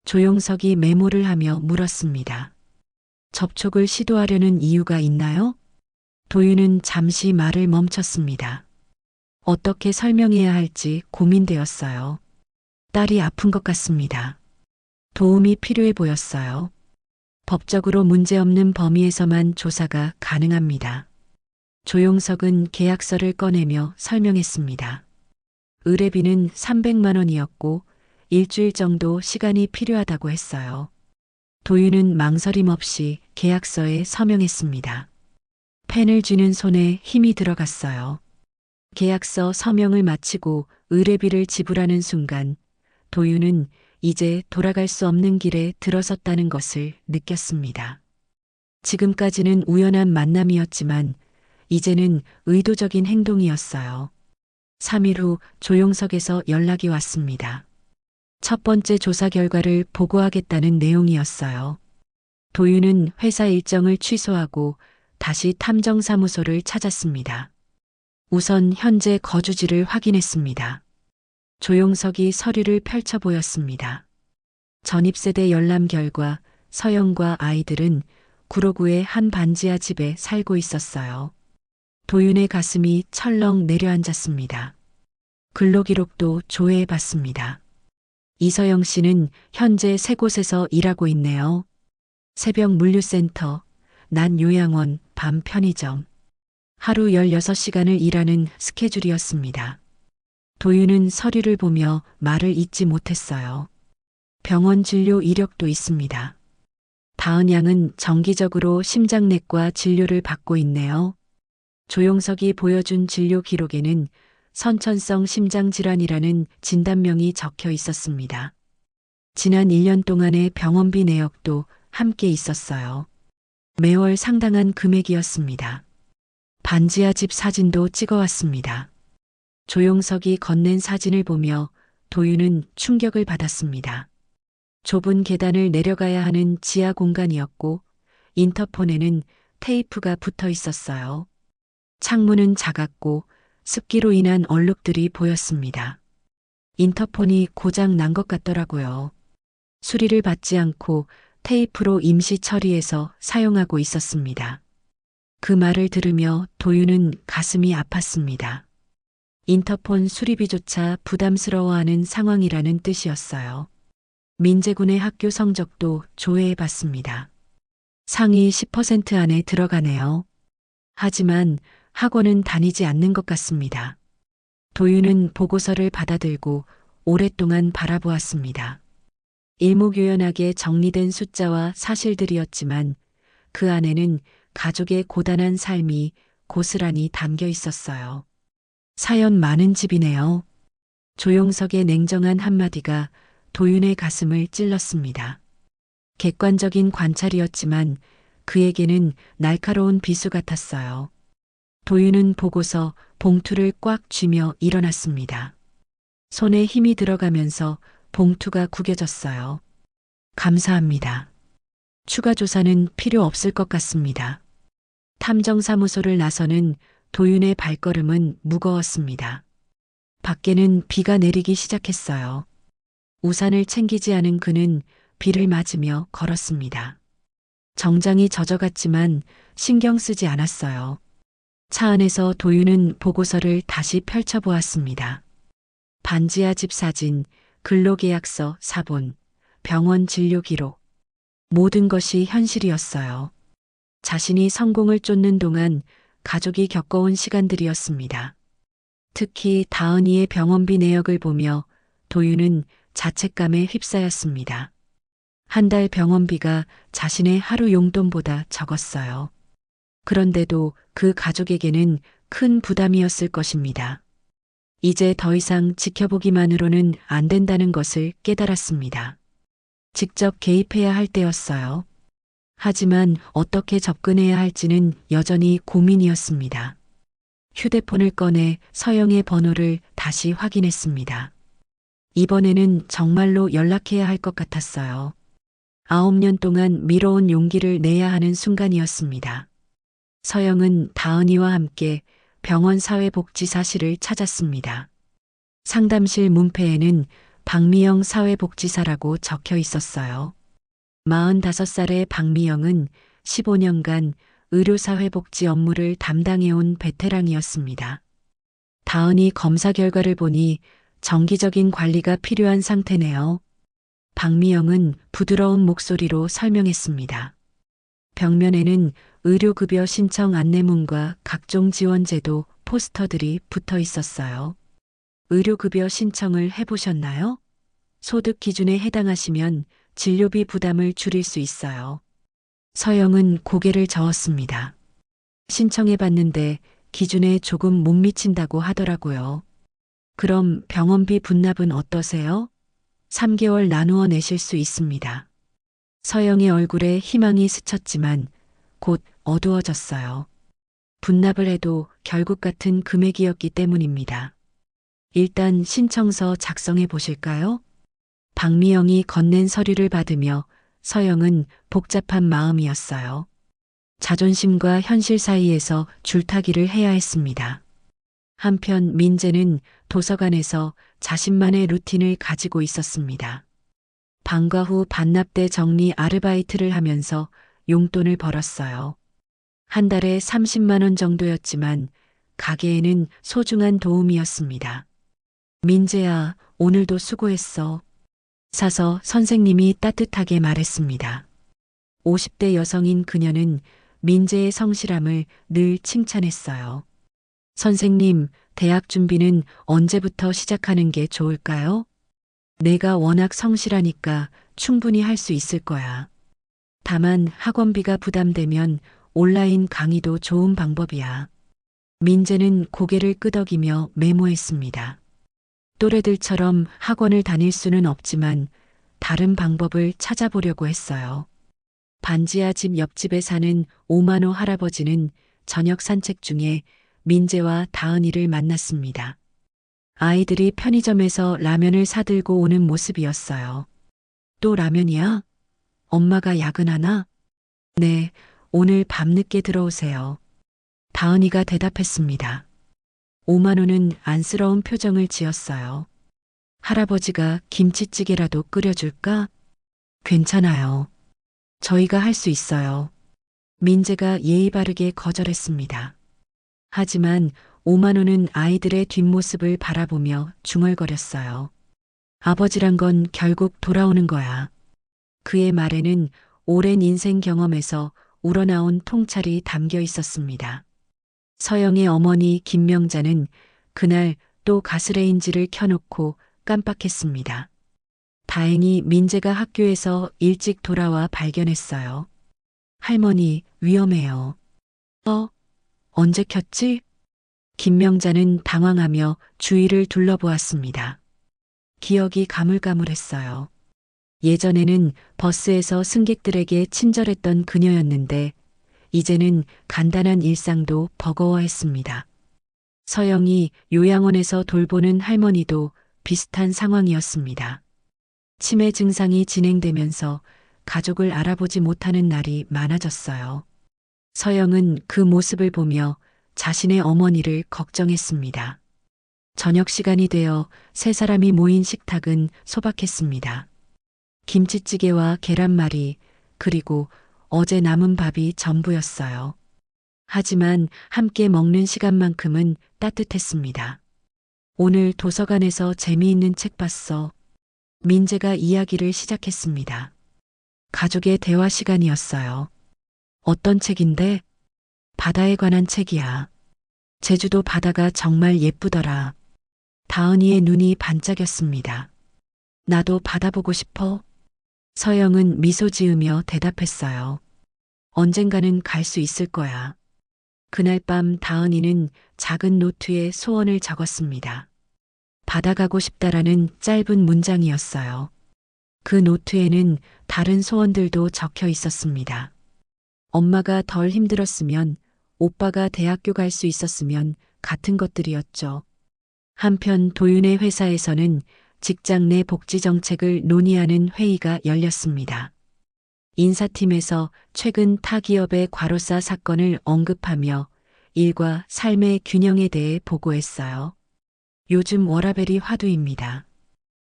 조용석이 메모를 하며 물었습니다. 접촉을 시도하려는 이유가 있나요? 도윤은 잠시 말을 멈췄습니다. 어떻게 설명해야 할지 고민되었어요. 딸이 아픈 것 같습니다. 도움이 필요해 보였어요. 법적으로 문제없는 범위에서만 조사가 가능합니다. 조용석은 계약서를 꺼내며 설명했습니다. 의뢰비는 300만 원이었고 일주일 정도 시간이 필요하다고 했어요. 도윤은 망설임 없이 계약서에 서명했습니다. 펜을 쥐는 손에 힘이 들어갔어요. 계약서 서명을 마치고 의뢰비를 지불하는 순간 도윤은 이제 돌아갈 수 없는 길에 들어섰다는 것을 느꼈습니다. 지금까지는 우연한 만남이었지만 이제는 의도적인 행동이었어요. 3일 후 조용석에서 연락이 왔습니다. 첫 번째 조사 결과를 보고하겠다는 내용이었어요. 도윤은 회사 일정을 취소하고 다시 탐정사무소를 찾았습니다. 우선 현재 거주지를 확인했습니다. 조용석이 서류를 펼쳐 보였습니다. 전입세대 열람 결과 서영과 아이들은 구로구의 한 반지하 집에 살고 있었어요. 도윤의 가슴이 철렁 내려앉았습니다. 근로기록도 조회해 봤습니다. 이서영 씨는 현재 세 곳에서 일하고 있네요. 새벽 물류센터, 낮 요양원, 밤 편의점. 하루 16시간을 일하는 스케줄이었습니다. 도윤은 서류를 보며 말을 잇지 못했어요. 병원 진료 이력도 있습니다. 다은 양은 정기적으로 심장내과 진료를 받고 있네요. 조용석이 보여준 진료 기록에는 선천성 심장질환이라는 진단명이 적혀 있었습니다. 지난 1년 동안의 병원비 내역도 함께 있었어요. 매월 상당한 금액이었습니다. 반지하 집 사진도 찍어왔습니다. 조용석이 건넨 사진을 보며 도윤은 충격을 받았습니다. 좁은 계단을 내려가야 하는 지하 공간이었고 인터폰에는 테이프가 붙어 있었어요. 창문은 작았고 습기로 인한 얼룩들이 보였습니다. 인터폰이 고장 난 것 같더라고요. 수리를 받지 않고 테이프로 임시 처리해서 사용하고 있었습니다. 그 말을 들으며 도윤은 가슴이 아팠습니다. 인터폰 수리비조차 부담스러워하는 상황이라는 뜻이었어요. 민재군의 학교 성적도 조회해 봤습니다. 상위 10% 안에 들어가네요. 하지만 학원은 다니지 않는 것 같습니다. 도윤은 보고서를 받아들고 오랫동안 바라보았습니다. 일목요연하게 정리된 숫자와 사실들이었지만 그 안에는 가족의 고단한 삶이 고스란히 담겨 있었어요. 사연 많은 집이네요. 조용석의 냉정한 한마디가 도윤의 가슴을 찔렀습니다. 객관적인 관찰이었지만 그에게는 날카로운 비수 같았어요. 도윤은 보고서 봉투를 꽉 쥐며 일어났습니다. 손에 힘이 들어가면서 봉투가 구겨졌어요. 감사합니다. 추가 조사는 필요 없을 것 같습니다. 탐정사무소를 나서는 도윤의 발걸음은 무거웠습니다. 밖에는 비가 내리기 시작했어요. 우산을 챙기지 않은 그는 비를 맞으며 걸었습니다. 정장이 젖어갔지만 신경 쓰지 않았어요. 차 안에서 도윤은 보고서를 다시 펼쳐보았습니다. 반지하 집 사진, 근로계약서, 사본, 병원 진료 기록. 모든 것이 현실이었어요. 자신이 성공을 쫓는 동안 가족이 겪어온 시간들이었습니다. 특히 다은이의 병원비 내역을 보며 도윤은 자책감에 휩싸였습니다. 한 달 병원비가 자신의 하루 용돈보다 적었어요. 그런데도 그 가족에게는 큰 부담이었을 것입니다. 이제 더 이상 지켜보기만으로는 안 된다는 것을 깨달았습니다. 직접 개입해야 할 때였어요. 하지만 어떻게 접근해야 할지는 여전히 고민이었습니다. 휴대폰을 꺼내 서영의 번호를 다시 확인했습니다. 이번에는 정말로 연락해야 할 것 같았어요. 9년 동안 미뤄온 용기를 내야 하는 순간이었습니다. 서영은 다은이와 함께 병원 사회복지사실을 찾았습니다. 상담실 문패에는 박미영 사회복지사라고 적혀 있었어요. 45살의 박미영은 15년간 의료사회복지 업무를 담당해온 베테랑이었습니다. 다은이 검사 결과를 보니 정기적인 관리가 필요한 상태네요. 박미영은 부드러운 목소리로 설명했습니다. 벽면에는 의료급여 신청 안내문과 각종 지원제도 포스터들이 붙어 있었어요. 의료급여 신청을 해보셨나요? 소득 기준에 해당하시면 진료비 부담을 줄일 수 있어요. 서영은 고개를 저었습니다. 신청해봤는데 기준에 조금 못 미친다고 하더라고요. 그럼 병원비 분납은 어떠세요? 3개월 나누어 내실 수 있습니다. 서영의 얼굴에 희망이 스쳤지만 곧 어두워졌어요. 분납을 해도 결국 같은 금액이었기 때문입니다. 일단 신청서 작성해 보실까요? 박미영이 건넨 서류를 받으며 서영은 복잡한 마음이었어요. 자존심과 현실 사이에서 줄타기를 해야 했습니다. 한편 민재는 도서관에서 자신만의 루틴을 가지고 있었습니다. 방과 후 반납대 정리 아르바이트를 하면서 용돈을 벌었어요. 한 달에 30만 원 정도였지만 가게에는 소중한 도움이었습니다. 민재야, 오늘도 수고했어. 사서 선생님이 따뜻하게 말했습니다. 50대 여성인 그녀는 민재의 성실함을 늘 칭찬했어요. 선생님, 대학 준비는 언제부터 시작하는 게 좋을까요? 내가 워낙 성실하니까 충분히 할 수 있을 거야. 다만 학원비가 부담되면 온라인 강의도 좋은 방법이야. 민재는 고개를 끄덕이며 메모했습니다. 또래들처럼 학원을 다닐 수는 없지만 다른 방법을 찾아보려고 했어요. 반지하 집 옆집에 사는 오만호 할아버지는 저녁 산책 중에 민재와 다은이를 만났습니다. 아이들이 편의점에서 라면을 사들고 오는 모습이었어요. 또 라면이야? 엄마가 야근하나? 네, 오늘 밤늦게 들어오세요. 다은이가 대답했습니다. 오만호는 안쓰러운 표정을 지었어요. 할아버지가 김치찌개라도 끓여줄까? 괜찮아요. 저희가 할 수 있어요. 민재가 예의 바르게 거절했습니다. 하지만 오만호는 아이들의 뒷모습을 바라보며 중얼거렸어요. 아버지란 건 결국 돌아오는 거야. 그의 말에는 오랜 인생 경험에서 우러나온 통찰이 담겨 있었습니다. 서영의 어머니 김명자는 그날 또 가스레인지를 켜놓고 깜빡했습니다. 다행히 민재가 학교에서 일찍 돌아와 발견했어요. 할머니, 위험해요. 언제 켰지? 김명자는 당황하며 주위를 둘러보았습니다. 기억이 가물가물했어요. 예전에는 버스에서 승객들에게 친절했던 그녀였는데 이제는 간단한 일상도 버거워했습니다. 서영이 요양원에서 돌보는 할머니도 비슷한 상황이었습니다. 치매 증상이 진행되면서 가족을 알아보지 못하는 날이 많아졌어요. 서영은 그 모습을 보며 자신의 어머니를 걱정했습니다. 저녁 시간이 되어 세 사람이 모인 식탁은 소박했습니다. 김치찌개와 계란말이 그리고 어제 남은 밥이 전부였어요. 하지만 함께 먹는 시간만큼은 따뜻했습니다. 오늘 도서관에서 재미있는 책 봤어. 민재가 이야기를 시작했습니다. 가족의 대화 시간이었어요. 어떤 책인데? 바다에 관한 책이야. 제주도 바다가 정말 예쁘더라. 다은이의 눈이 반짝였습니다. 나도 바다 보고 싶어. 서영은 미소 지으며 대답했어요. 언젠가는 갈 수 있을 거야. 그날 밤 다은이는 작은 노트에 소원을 적었습니다. 바다 가고 싶다라는 짧은 문장이었어요. 그 노트에는 다른 소원들도 적혀 있었습니다. 엄마가 덜 힘들었으면, 오빠가 대학교 갈 수 있었으면 같은 것들이었죠. 한편 도윤의 회사에서는 직장 내 복지 정책을 논의하는 회의가 열렸습니다. 인사팀에서 최근 타 기업의 과로사 사건을 언급하며 일과 삶의 균형에 대해 보고했어요. 요즘 워라밸이 화두입니다.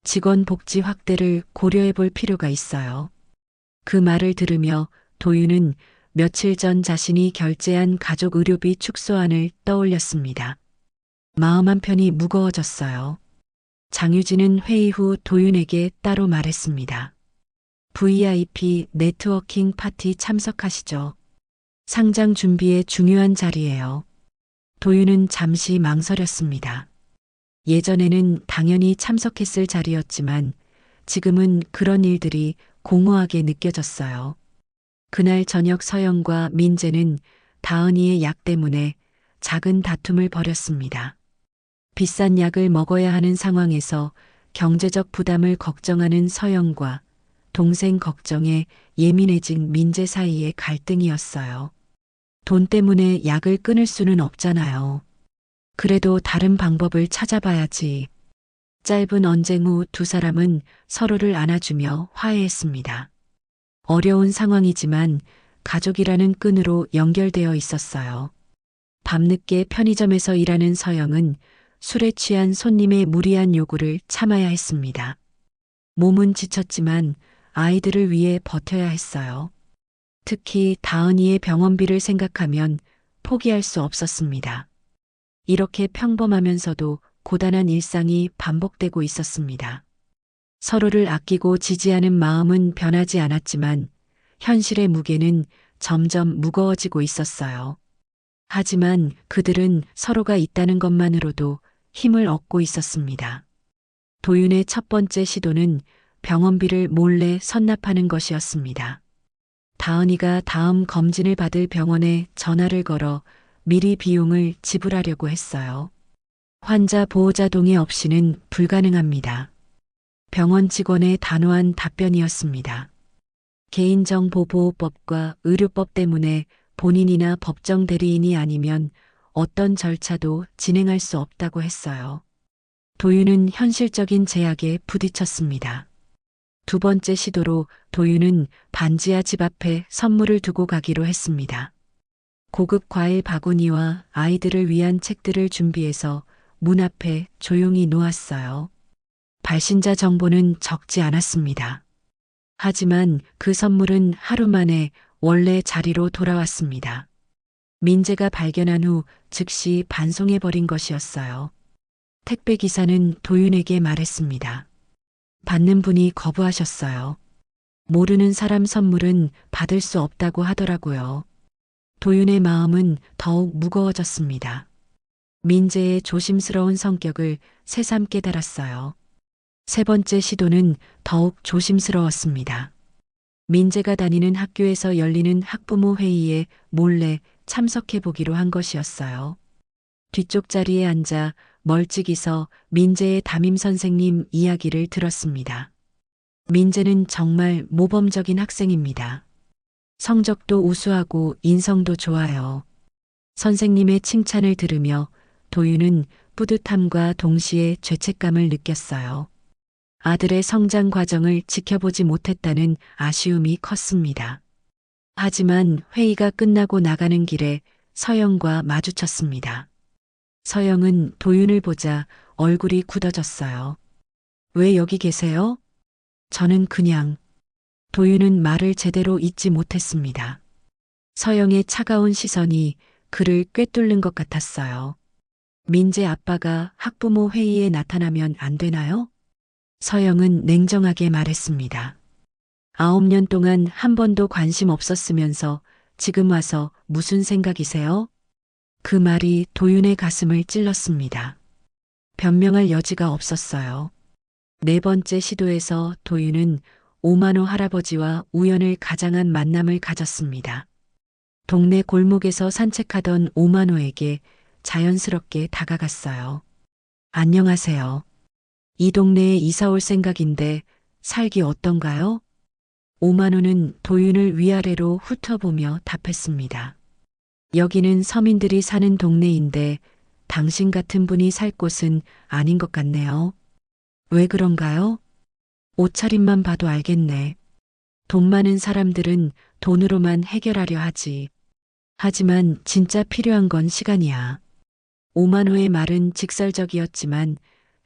직원 복지 확대를 고려해 볼 필요가 있어요. 그 말을 들으며 도윤은 며칠 전 자신이 결제한 가족 의료비 축소안을 떠올렸습니다. 마음 한편이 무거워졌어요. 장유진은 회의 후 도윤에게 따로 말했습니다. VIP 네트워킹 파티 참석하시죠. 상장 준비의 중요한 자리예요. 도윤은 잠시 망설였습니다. 예전에는 당연히 참석했을 자리였지만 지금은 그런 일들이 공허하게 느껴졌어요. 그날 저녁 서영과 민재는 다은이의 약 때문에 작은 다툼을 벌였습니다. 비싼 약을 먹어야 하는 상황에서 경제적 부담을 걱정하는 서영과 동생 걱정에 예민해진 민재 사이의 갈등이었어요. 돈 때문에 약을 끊을 수는 없잖아요. 그래도 다른 방법을 찾아봐야지. 짧은 언쟁 후 두 사람은 서로를 안아주며 화해했습니다. 어려운 상황이지만 가족이라는 끈으로 연결되어 있었어요. 밤늦게 편의점에서 일하는 서영은 술에 취한 손님의 무리한 요구를 참아야 했습니다. 몸은 지쳤지만 아이들을 위해 버텨야 했어요. 특히 다은이의 병원비를 생각하면 포기할 수 없었습니다. 이렇게 평범하면서도 고단한 일상이 반복되고 있었습니다. 서로를 아끼고 지지하는 마음은 변하지 않았지만 현실의 무게는 점점 무거워지고 있었어요. 하지만 그들은 서로가 있다는 것만으로도 힘을 얻고 있었습니다. 도윤의 첫 번째 시도는 병원비를 몰래 선납하는 것이었습니다. 다은이가 다음 검진을 받을 병원에 전화를 걸어 미리 비용을 지불하려고 했어요. 환자 보호자 동의 없이는 불가능합니다. 병원 직원의 단호한 답변이었습니다. 개인정보보호법과 의료법 때문에 본인이나 법정 대리인이 아니면 어떤 절차도 진행할 수 없다고 했어요. 도윤은 현실적인 제약에 부딪혔습니다. 두 번째 시도로 도윤은 반지하 집 앞에 선물을 두고 가기로 했습니다. 고급 과일 바구니와 아이들을 위한 책들을 준비해서 문 앞에 조용히 놓았어요. 발신자 정보는 적지 않았습니다. 하지만 그 선물은 하루 만에 원래 자리로 돌아왔습니다. 민재가 발견한 후 즉시 반송해버린 것이었어요. 택배 기사는 도윤에게 말했습니다. 받는 분이 거부하셨어요. 모르는 사람 선물은 받을 수 없다고 하더라고요. 도윤의 마음은 더욱 무거워졌습니다. 민재의 조심스러운 성격을 새삼 깨달았어요. 세 번째 시도는 더욱 조심스러웠습니다. 민재가 다니는 학교에서 열리는 학부모 회의에 몰래 참석해 보기로 한 것이었어요. 뒤쪽 자리에 앉아 멀찍이 서 민재의 담임 선생님 이야기를 들었습니다. 민재는 정말 모범적인 학생입니다. 성적도 우수하고 인성도 좋아요. 선생님의 칭찬을 들으며 도윤은 뿌듯함과 동시에 죄책감을 느꼈어요. 아들의 성장 과정을 지켜보지 못했다는 아쉬움이 컸습니다. 하지만 회의가 끝나고 나가는 길에 서영과 마주쳤습니다. 서영은 도윤을 보자 얼굴이 굳어졌어요. 왜 여기 계세요? 저는 그냥. 도윤은 말을 제대로 잇지 못했습니다. 서영의 차가운 시선이 그를 꿰뚫는 것 같았어요. 민재 아빠가 학부모 회의에 나타나면 안 되나요? 서영은 냉정하게 말했습니다. 9년 동안 한 번도 관심 없었으면서 지금 와서 무슨 생각이세요? 그 말이 도윤의 가슴을 찔렀습니다. 변명할 여지가 없었어요. 네 번째 시도에서 도윤은 오만호 할아버지와 우연을 가장한 만남을 가졌습니다. 동네 골목에서 산책하던 오만호에게 자연스럽게 다가갔어요. 안녕하세요. 이 동네에 이사 올 생각인데 살기 어떤가요? 오만호는 도윤을 위아래로 훑어보며 답했습니다. 여기는 서민들이 사는 동네인데 당신 같은 분이 살 곳은 아닌 것 같네요. 왜 그런가요? 옷차림만 봐도 알겠네. 돈 많은 사람들은 돈으로만 해결하려 하지. 하지만 진짜 필요한 건 시간이야. 오만호의 말은 직설적이었지만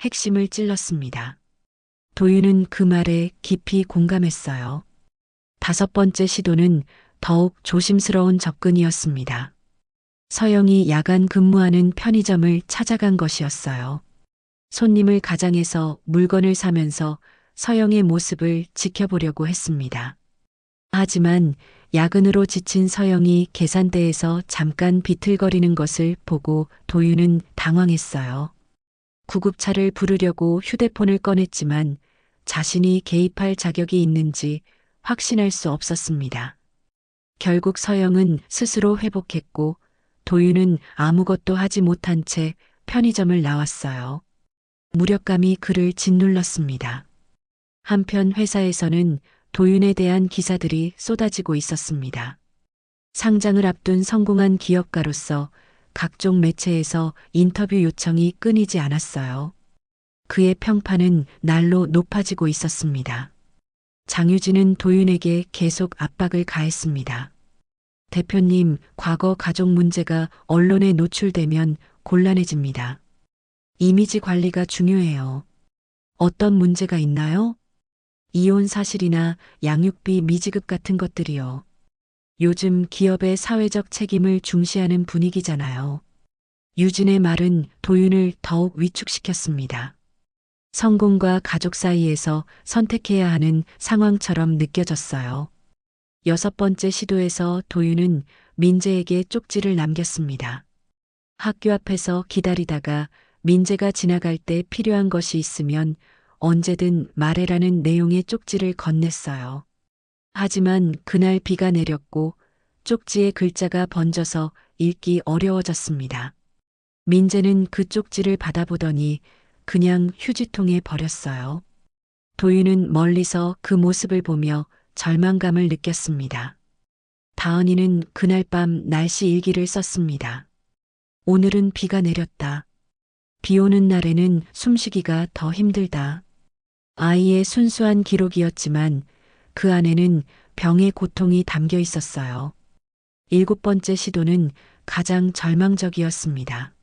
핵심을 찔렀습니다. 도윤은 그 말에 깊이 공감했어요. 다섯 번째 시도는 더욱 조심스러운 접근이었습니다. 서영이 야간 근무하는 편의점을 찾아간 것이었어요. 손님을 가장해서 물건을 사면서 서영의 모습을 지켜보려고 했습니다. 하지만 야근으로 지친 서영이 계산대에서 잠깐 비틀거리는 것을 보고 도윤은 당황했어요. 구급차를 부르려고 휴대폰을 꺼냈지만 자신이 개입할 자격이 있는지 확신할 수 없었습니다. 결국 서영은 스스로 회복했고 도윤은 아무것도 하지 못한 채 편의점을 나왔어요. 무력감이 그를 짓눌렀습니다. 한편 회사에서는 도윤에 대한 기사들이 쏟아지고 있었습니다. 상장을 앞둔 성공한 기업가로서 각종 매체에서 인터뷰 요청이 끊이지 않았어요. 그의 평판은 날로 높아지고 있었습니다. 장유진은 도윤에게 계속 압박을 가했습니다. 대표님, 과거 가족 문제가 언론에 노출되면 곤란해집니다. 이미지 관리가 중요해요. 어떤 문제가 있나요? 이혼 사실이나 양육비 미지급 같은 것들이요. 요즘 기업의 사회적 책임을 중시하는 분위기잖아요. 유진의 말은 도윤을 더욱 위축시켰습니다. 성공과 가족 사이에서 선택해야 하는 상황처럼 느껴졌어요. 여섯 번째 시도에서 도윤은 민재에게 쪽지를 남겼습니다. 학교 앞에서 기다리다가 민재가 지나갈 때 필요한 것이 있으면 언제든 말해라는 내용의 쪽지를 건넸어요. 하지만 그날 비가 내렸고 쪽지의 글자가 번져서 읽기 어려워졌습니다. 민재는 그 쪽지를 받아보더니 그냥 휴지통에 버렸어요. 도윤은 멀리서 그 모습을 보며 절망감을 느꼈습니다. 다은이는 그날 밤 날씨 일기를 썼습니다. 오늘은 비가 내렸다. 비 오는 날에는 숨쉬기가 더 힘들다. 아이의 순수한 기록이었지만 그 안에는 병의 고통이 담겨 있었어요. 일곱 번째 시도는 가장 절망적이었습니다.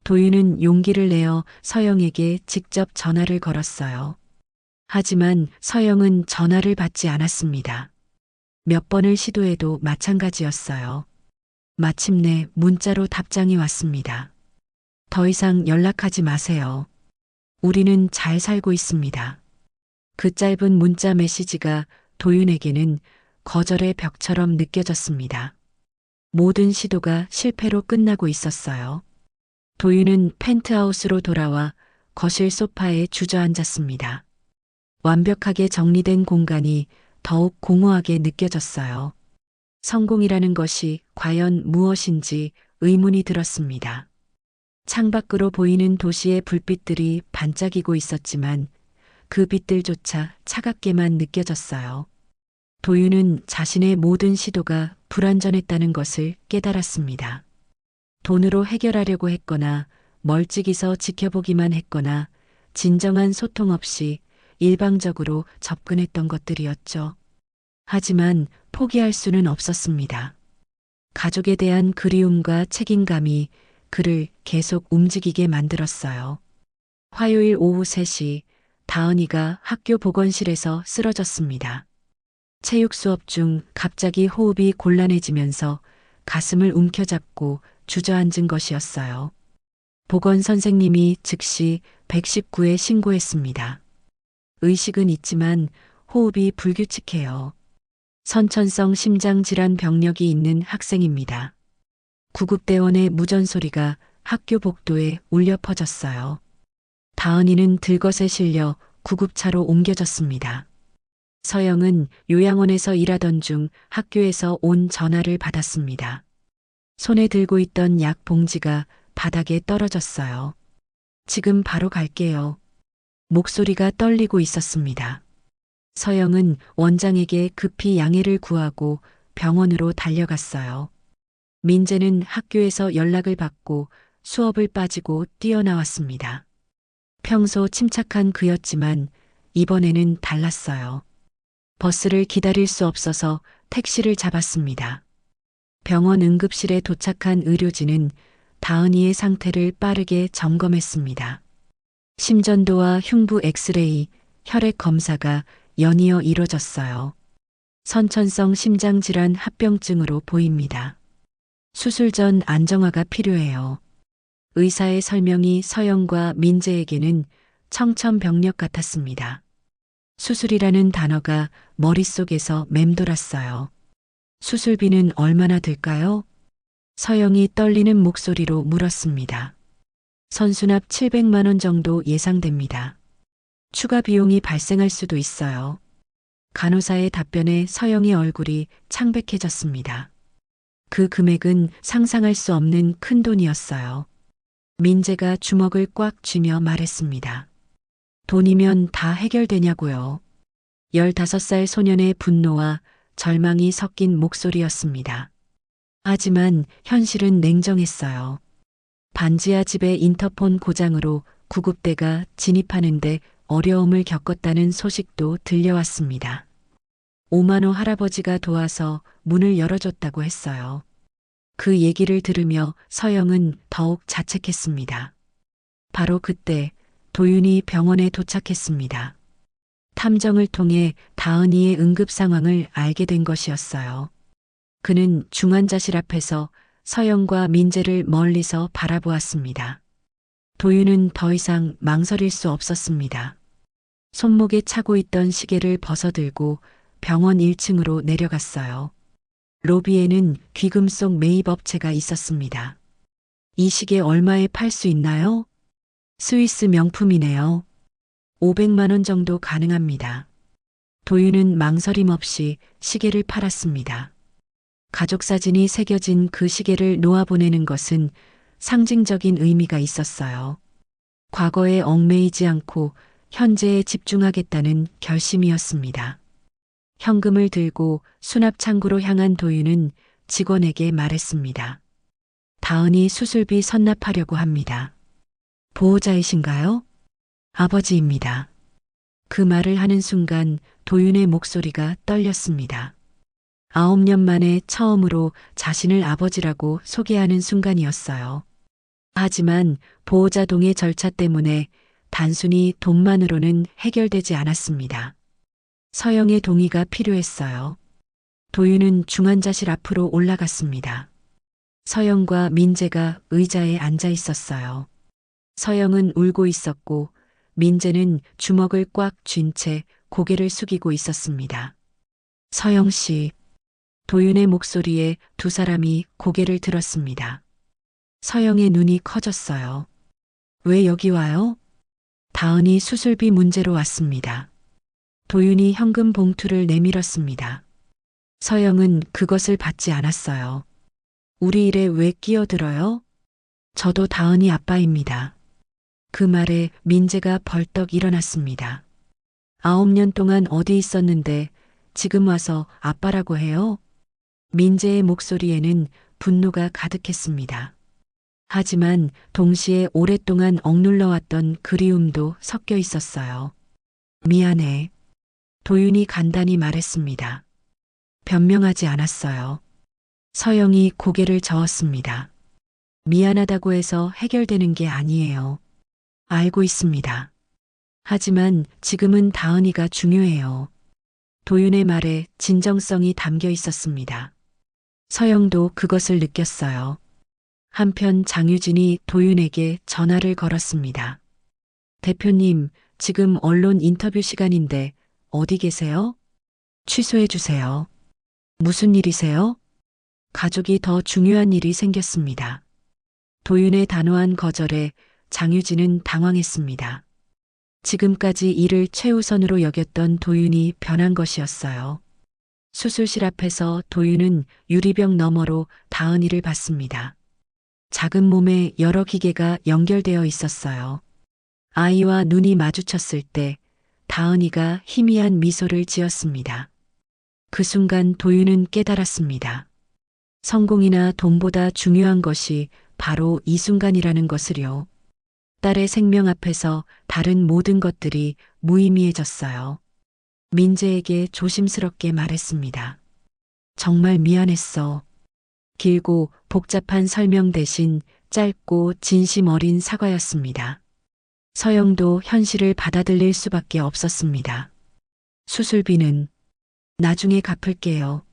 도윤은 용기를 내어 서영에게 직접 전화를 걸었어요. 하지만 서영은 전화를 받지 않았습니다. 몇 번을 시도해도 마찬가지였어요. 마침내 문자로 답장이 왔습니다. 더 이상 연락하지 마세요. 우리는 잘 살고 있습니다. 그 짧은 문자 메시지가 도윤에게는 거절의 벽처럼 느껴졌습니다. 모든 시도가 실패로 끝나고 있었어요. 도윤은 펜트하우스로 돌아와 거실 소파에 주저앉았습니다. 완벽하게 정리된 공간이 더욱 공허하게 느껴졌어요. 성공이라는 것이 과연 무엇인지 의문이 들었습니다. 창밖으로 보이는 도시의 불빛들이 반짝이고 있었지만 그 빛들조차 차갑게만 느껴졌어요. 도윤은 자신의 모든 시도가 불완전했다는 것을 깨달았습니다. 돈으로 해결하려고 했거나 멀찍이서 지켜보기만 했거나 진정한 소통 없이 일방적으로 접근했던 것들이었죠. 하지만 포기할 수는 없었습니다. 가족에 대한 그리움과 책임감이 그를 계속 움직이게 만들었어요. 화요일 오후 3시 다은이가 학교 보건실에서 쓰러졌습니다. 체육 수업 중 갑자기 호흡이 곤란해지면서 가슴을 움켜잡고 주저앉은 것이었어요. 보건 선생님이 즉시 119에 신고했습니다. 의식은 있지만 호흡이 불규칙해요. 선천성 심장질환 병력이 있는 학생입니다. 구급대원의 무전소리가 학교 복도에 울려 퍼졌어요. 다은이는 들것에 실려 구급차로 옮겨졌습니다. 서영은 요양원에서 일하던 중 학교에서 온 전화를 받았습니다. 손에 들고 있던 약 봉지가 바닥에 떨어졌어요. 지금 바로 갈게요. 목소리가 떨리고 있었습니다. 서영은 원장에게 급히 양해를 구하고 병원으로 달려갔어요. 민재는 학교에서 연락을 받고 수업을 빠지고 뛰어나왔습니다. 평소 침착한 그였지만 이번에는 달랐어요. 버스를 기다릴 수 없어서 택시를 잡았습니다. 병원 응급실에 도착한 의료진은 다은이의 상태를 빠르게 점검했습니다. 심전도와 흉부 엑스레이, 혈액 검사가 연이어 이뤄졌어요. 선천성 심장질환 합병증으로 보입니다. 수술 전 안정화가 필요해요. 의사의 설명이 서영과 민재에게는 청천벽력 같았습니다. 수술이라는 단어가 머릿속에서 맴돌았어요. 수술비는 얼마나 들까요? 서영이 떨리는 목소리로 물었습니다. 선수납 700만 원 정도 예상됩니다. 추가 비용이 발생할 수도 있어요. 간호사의 답변에 서영의 얼굴이 창백해졌습니다. 그 금액은 상상할 수 없는 큰 돈이었어요. 민재가 주먹을 꽉 쥐며 말했습니다. 돈이면 다 해결되냐고요. 15살 소년의 분노와 절망이 섞인 목소리였습니다. 하지만 현실은 냉정했어요. 반지하 집의 인터폰 고장으로 구급대가 진입하는데 어려움을 겪었다는 소식도 들려왔습니다. 오만호 할아버지가 도와서 문을 열어줬다고 했어요. 그 얘기를 들으며 서영은 더욱 자책했습니다. 바로 그때 도윤이 병원에 도착했습니다. 탐정을 통해 다은이의 응급 상황을 알게 된 것이었어요. 그는 중환자실 앞에서 서영과 민재를 멀리서 바라보았습니다. 도윤은 더 이상 망설일 수 없었습니다. 손목에 차고 있던 시계를 벗어들고 병원 1층으로 내려갔어요. 로비에는 귀금속 매입 업체가 있었습니다. 이 시계 얼마에 팔 수 있나요? 스위스 명품이네요. 500만 원 정도 가능합니다. 도윤은 망설임 없이 시계를 팔았습니다. 가족 사진이 새겨진 그 시계를 놓아보내는 것은 상징적인 의미가 있었어요. 과거에 얽매이지 않고 현재에 집중하겠다는 결심이었습니다. 현금을 들고 수납 창구로 향한 도윤은 직원에게 말했습니다. 다은이 수술비 선납하려고 합니다. 보호자이신가요? 아버지입니다. 그 말을 하는 순간 도윤의 목소리가 떨렸습니다. 9년 만에 처음으로 자신을 아버지라고 소개하는 순간이었어요. 하지만 보호자 동의 절차 때문에 단순히 돈만으로는 해결되지 않았습니다. 서영의 동의가 필요했어요. 도윤은 중환자실 앞으로 올라갔습니다. 서영과 민재가 의자에 앉아 있었어요. 서영은 울고 있었고 민재는 주먹을 꽉 쥔 채 고개를 숙이고 있었습니다. 서영 씨. 도윤의 목소리에 두 사람이 고개를 들었습니다. 서영의 눈이 커졌어요. 왜 여기 와요? 다은이 수술비 문제로 왔습니다. 도윤이 현금 봉투를 내밀었습니다. 서영은 그것을 받지 않았어요. 우리 일에 왜 끼어들어요? 저도 다은이 아빠입니다. 그 말에 민재가 벌떡 일어났습니다. 9년 동안 어디 있었는데 지금 와서 아빠라고 해요? 민재의 목소리에는 분노가 가득했습니다. 하지만 동시에 오랫동안 억눌러왔던 그리움도 섞여 있었어요. 미안해. 도윤이 간단히 말했습니다. 변명하지 않았어요. 서영이 고개를 저었습니다. 미안하다고 해서 해결되는 게 아니에요. 알고 있습니다. 하지만 지금은 다은이가 중요해요. 도윤의 말에 진정성이 담겨 있었습니다. 서영도 그것을 느꼈어요. 한편 장유진이 도윤에게 전화를 걸었습니다. 대표님, 지금 언론 인터뷰 시간인데 어디 계세요? 취소해 주세요. 무슨 일이세요? 가족이 더 중요한 일이 생겼습니다. 도윤의 단호한 거절에 장유진은 당황했습니다. 지금까지 일을 최우선으로 여겼던 도윤이 변한 것이었어요. 수술실 앞에서 도윤은 유리병 너머로 다은이를 봤습니다. 작은 몸에 여러 기계가 연결되어 있었어요. 아이와 눈이 마주쳤을 때 다은이가 희미한 미소를 지었습니다. 그 순간 도윤은 깨달았습니다. 성공이나 돈보다 중요한 것이 바로 이 순간이라는 것을요. 딸의 생명 앞에서 다른 모든 것들이 무의미해졌어요. 민재에게 조심스럽게 말했습니다. 정말 미안했어. 길고 복잡한 설명 대신 짧고 진심 어린 사과였습니다. 서영도 현실을 받아들일 수밖에 없었습니다. 수술비는 나중에 갚을게요.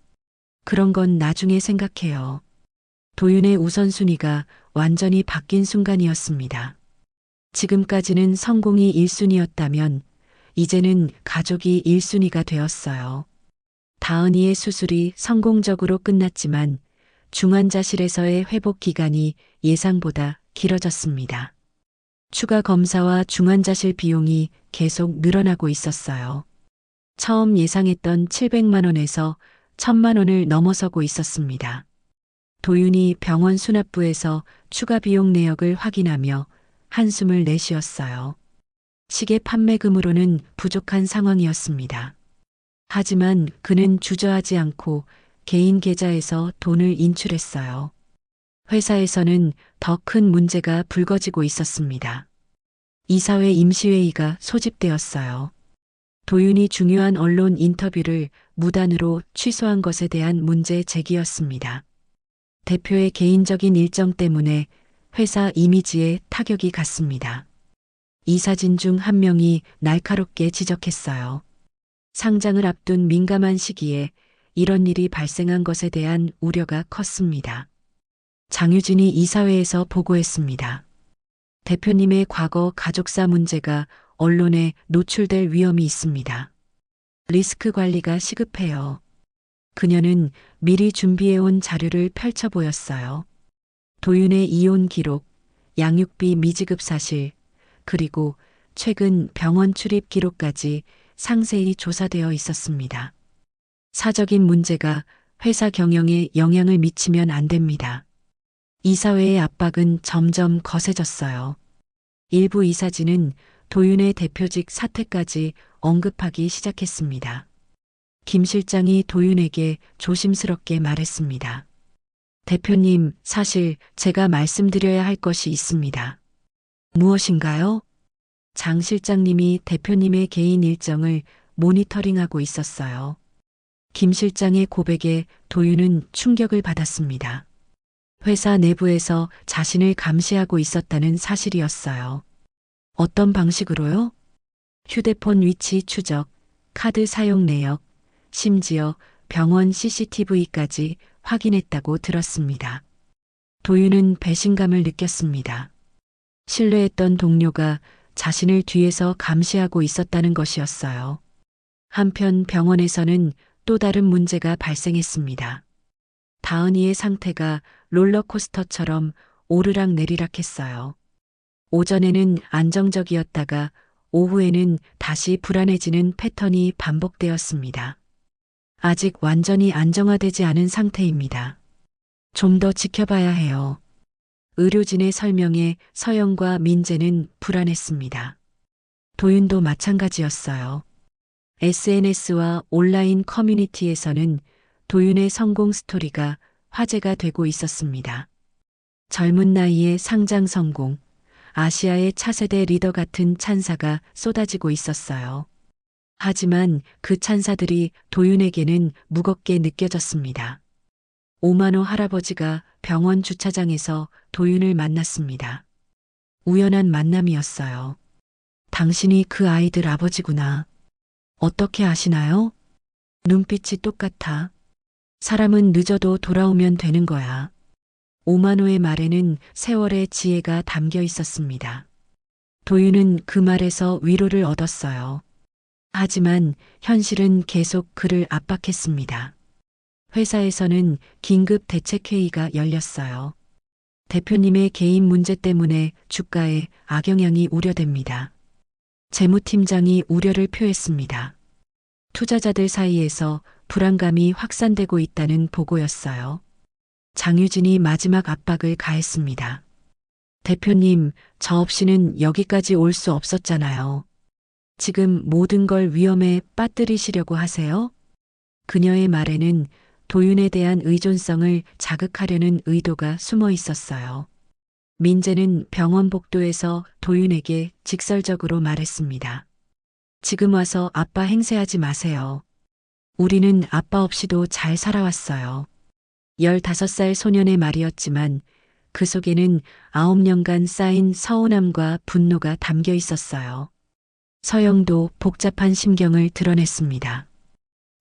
그런 건 나중에 생각해요. 도윤의 우선순위가 완전히 바뀐 순간이었습니다. 지금까지는 성공이 1순위였다면 이제는 가족이 1순위가 되었어요. 다은이의 수술이 성공적으로 끝났지만 중환자실에서의 회복 기간이 예상보다 길어졌습니다. 추가 검사와 중환자실 비용이 계속 늘어나고 있었어요. 처음 예상했던 700만 원에서 1000만 원을 넘어서고 있었습니다. 도윤이 병원 수납부에서 추가 비용 내역을 확인하며 한숨을 내쉬었어요. 시계 판매금으로는 부족한 상황이었습니다. 하지만 그는 주저하지 않고 개인 계좌에서 돈을 인출했어요. 회사에서는 더 큰 문제가 불거지고 있었습니다. 이사회 임시회의가 소집되었어요. 도윤이 중요한 언론 인터뷰를 무단으로 취소한 것에 대한 문제 제기였습니다. 대표의 개인적인 일정 때문에 회사 이미지에 타격이 갔습니다. 이사진 중 한 명이 날카롭게 지적했어요. 상장을 앞둔 민감한 시기에 이런 일이 발생한 것에 대한 우려가 컸습니다. 장유진이 이사회에서 보고했습니다. 대표님의 과거 가족사 문제가 언론에 노출될 위험이 있습니다. 리스크 관리가 시급해요. 그녀는 미리 준비해온 자료를 펼쳐 보였어요. 도윤의 이혼 기록, 양육비 미지급 사실, 그리고 최근 병원 출입 기록까지 상세히 조사되어 있었습니다. 사적인 문제가 회사 경영에 영향을 미치면 안 됩니다. 이사회의 압박은 점점 거세졌어요. 일부 이사진은 도윤의 대표직 사퇴까지 언급하기 시작했습니다. 김 실장이 도윤에게 조심스럽게 말했습니다. 대표님, 사실 제가 말씀드려야 할 것이 있습니다. 무엇인가요? 장 실장님이 대표님의 개인 일정을 모니터링하고 있었어요. 김 실장의 고백에 도윤은 충격을 받았습니다. 회사 내부에서 자신을 감시하고 있었다는 사실이었어요. 어떤 방식으로요? 휴대폰 위치 추적, 카드 사용 내역, 심지어 병원 CCTV까지 확인했다고 들었습니다. 도윤은 배신감을 느꼈습니다. 신뢰했던 동료가 자신을 뒤에서 감시하고 있었다는 것이었어요. 한편 병원에서는 또 다른 문제가 발생했습니다. 다은이의 상태가 롤러코스터처럼 오르락 내리락 했어요. 오전에는 안정적이었다가 오후에는 다시 불안해지는 패턴이 반복되었습니다. 아직 완전히 안정화되지 않은 상태입니다. 좀 더 지켜봐야 해요. 의료진의 설명에 서영과 민재는 불안했습니다. 도윤도 마찬가지였어요. SNS와 온라인 커뮤니티에서는 도윤의 성공 스토리가 화제가 되고 있었습니다. 젊은 나이에 상장 성공, 아시아의 차세대 리더 같은 찬사가 쏟아지고 있었어요. 하지만 그 찬사들이 도윤에게는 무겁게 느껴졌습니다. 오만호 할아버지가 병원 주차장에서 도윤을 만났습니다. 우연한 만남이었어요. 당신이 그 아이들 아버지구나. 어떻게 아시나요? 눈빛이 똑같아. 사람은 늦어도 돌아오면 되는 거야. 오만호의 말에는 세월의 지혜가 담겨 있었습니다. 도윤은 그 말에서 위로를 얻었어요. 하지만 현실은 계속 그를 압박했습니다. 회사에서는 긴급 대책회의가 열렸어요. 대표님의 개인 문제 때문에 주가에 악영향이 우려됩니다. 재무팀장이 우려를 표했습니다. 투자자들 사이에서 불안감이 확산되고 있다는 보고였어요. 장유진이 마지막 압박을 가했습니다. 대표님, 저 없이는 여기까지 올 수 없었잖아요. 지금 모든 걸 위험에 빠뜨리시려고 하세요? 그녀의 말에는 도윤에 대한 의존성을 자극하려는 의도가 숨어 있었어요. 민재는 병원 복도에서 도윤에게 직설적으로 말했습니다. 지금 와서 아빠 행세하지 마세요. 우리는 아빠 없이도 잘 살아왔어요. 15살 소년의 말이었지만 그 속에는 9년간 쌓인 서운함과 분노가 담겨 있었어요. 서영도 복잡한 심경을 드러냈습니다.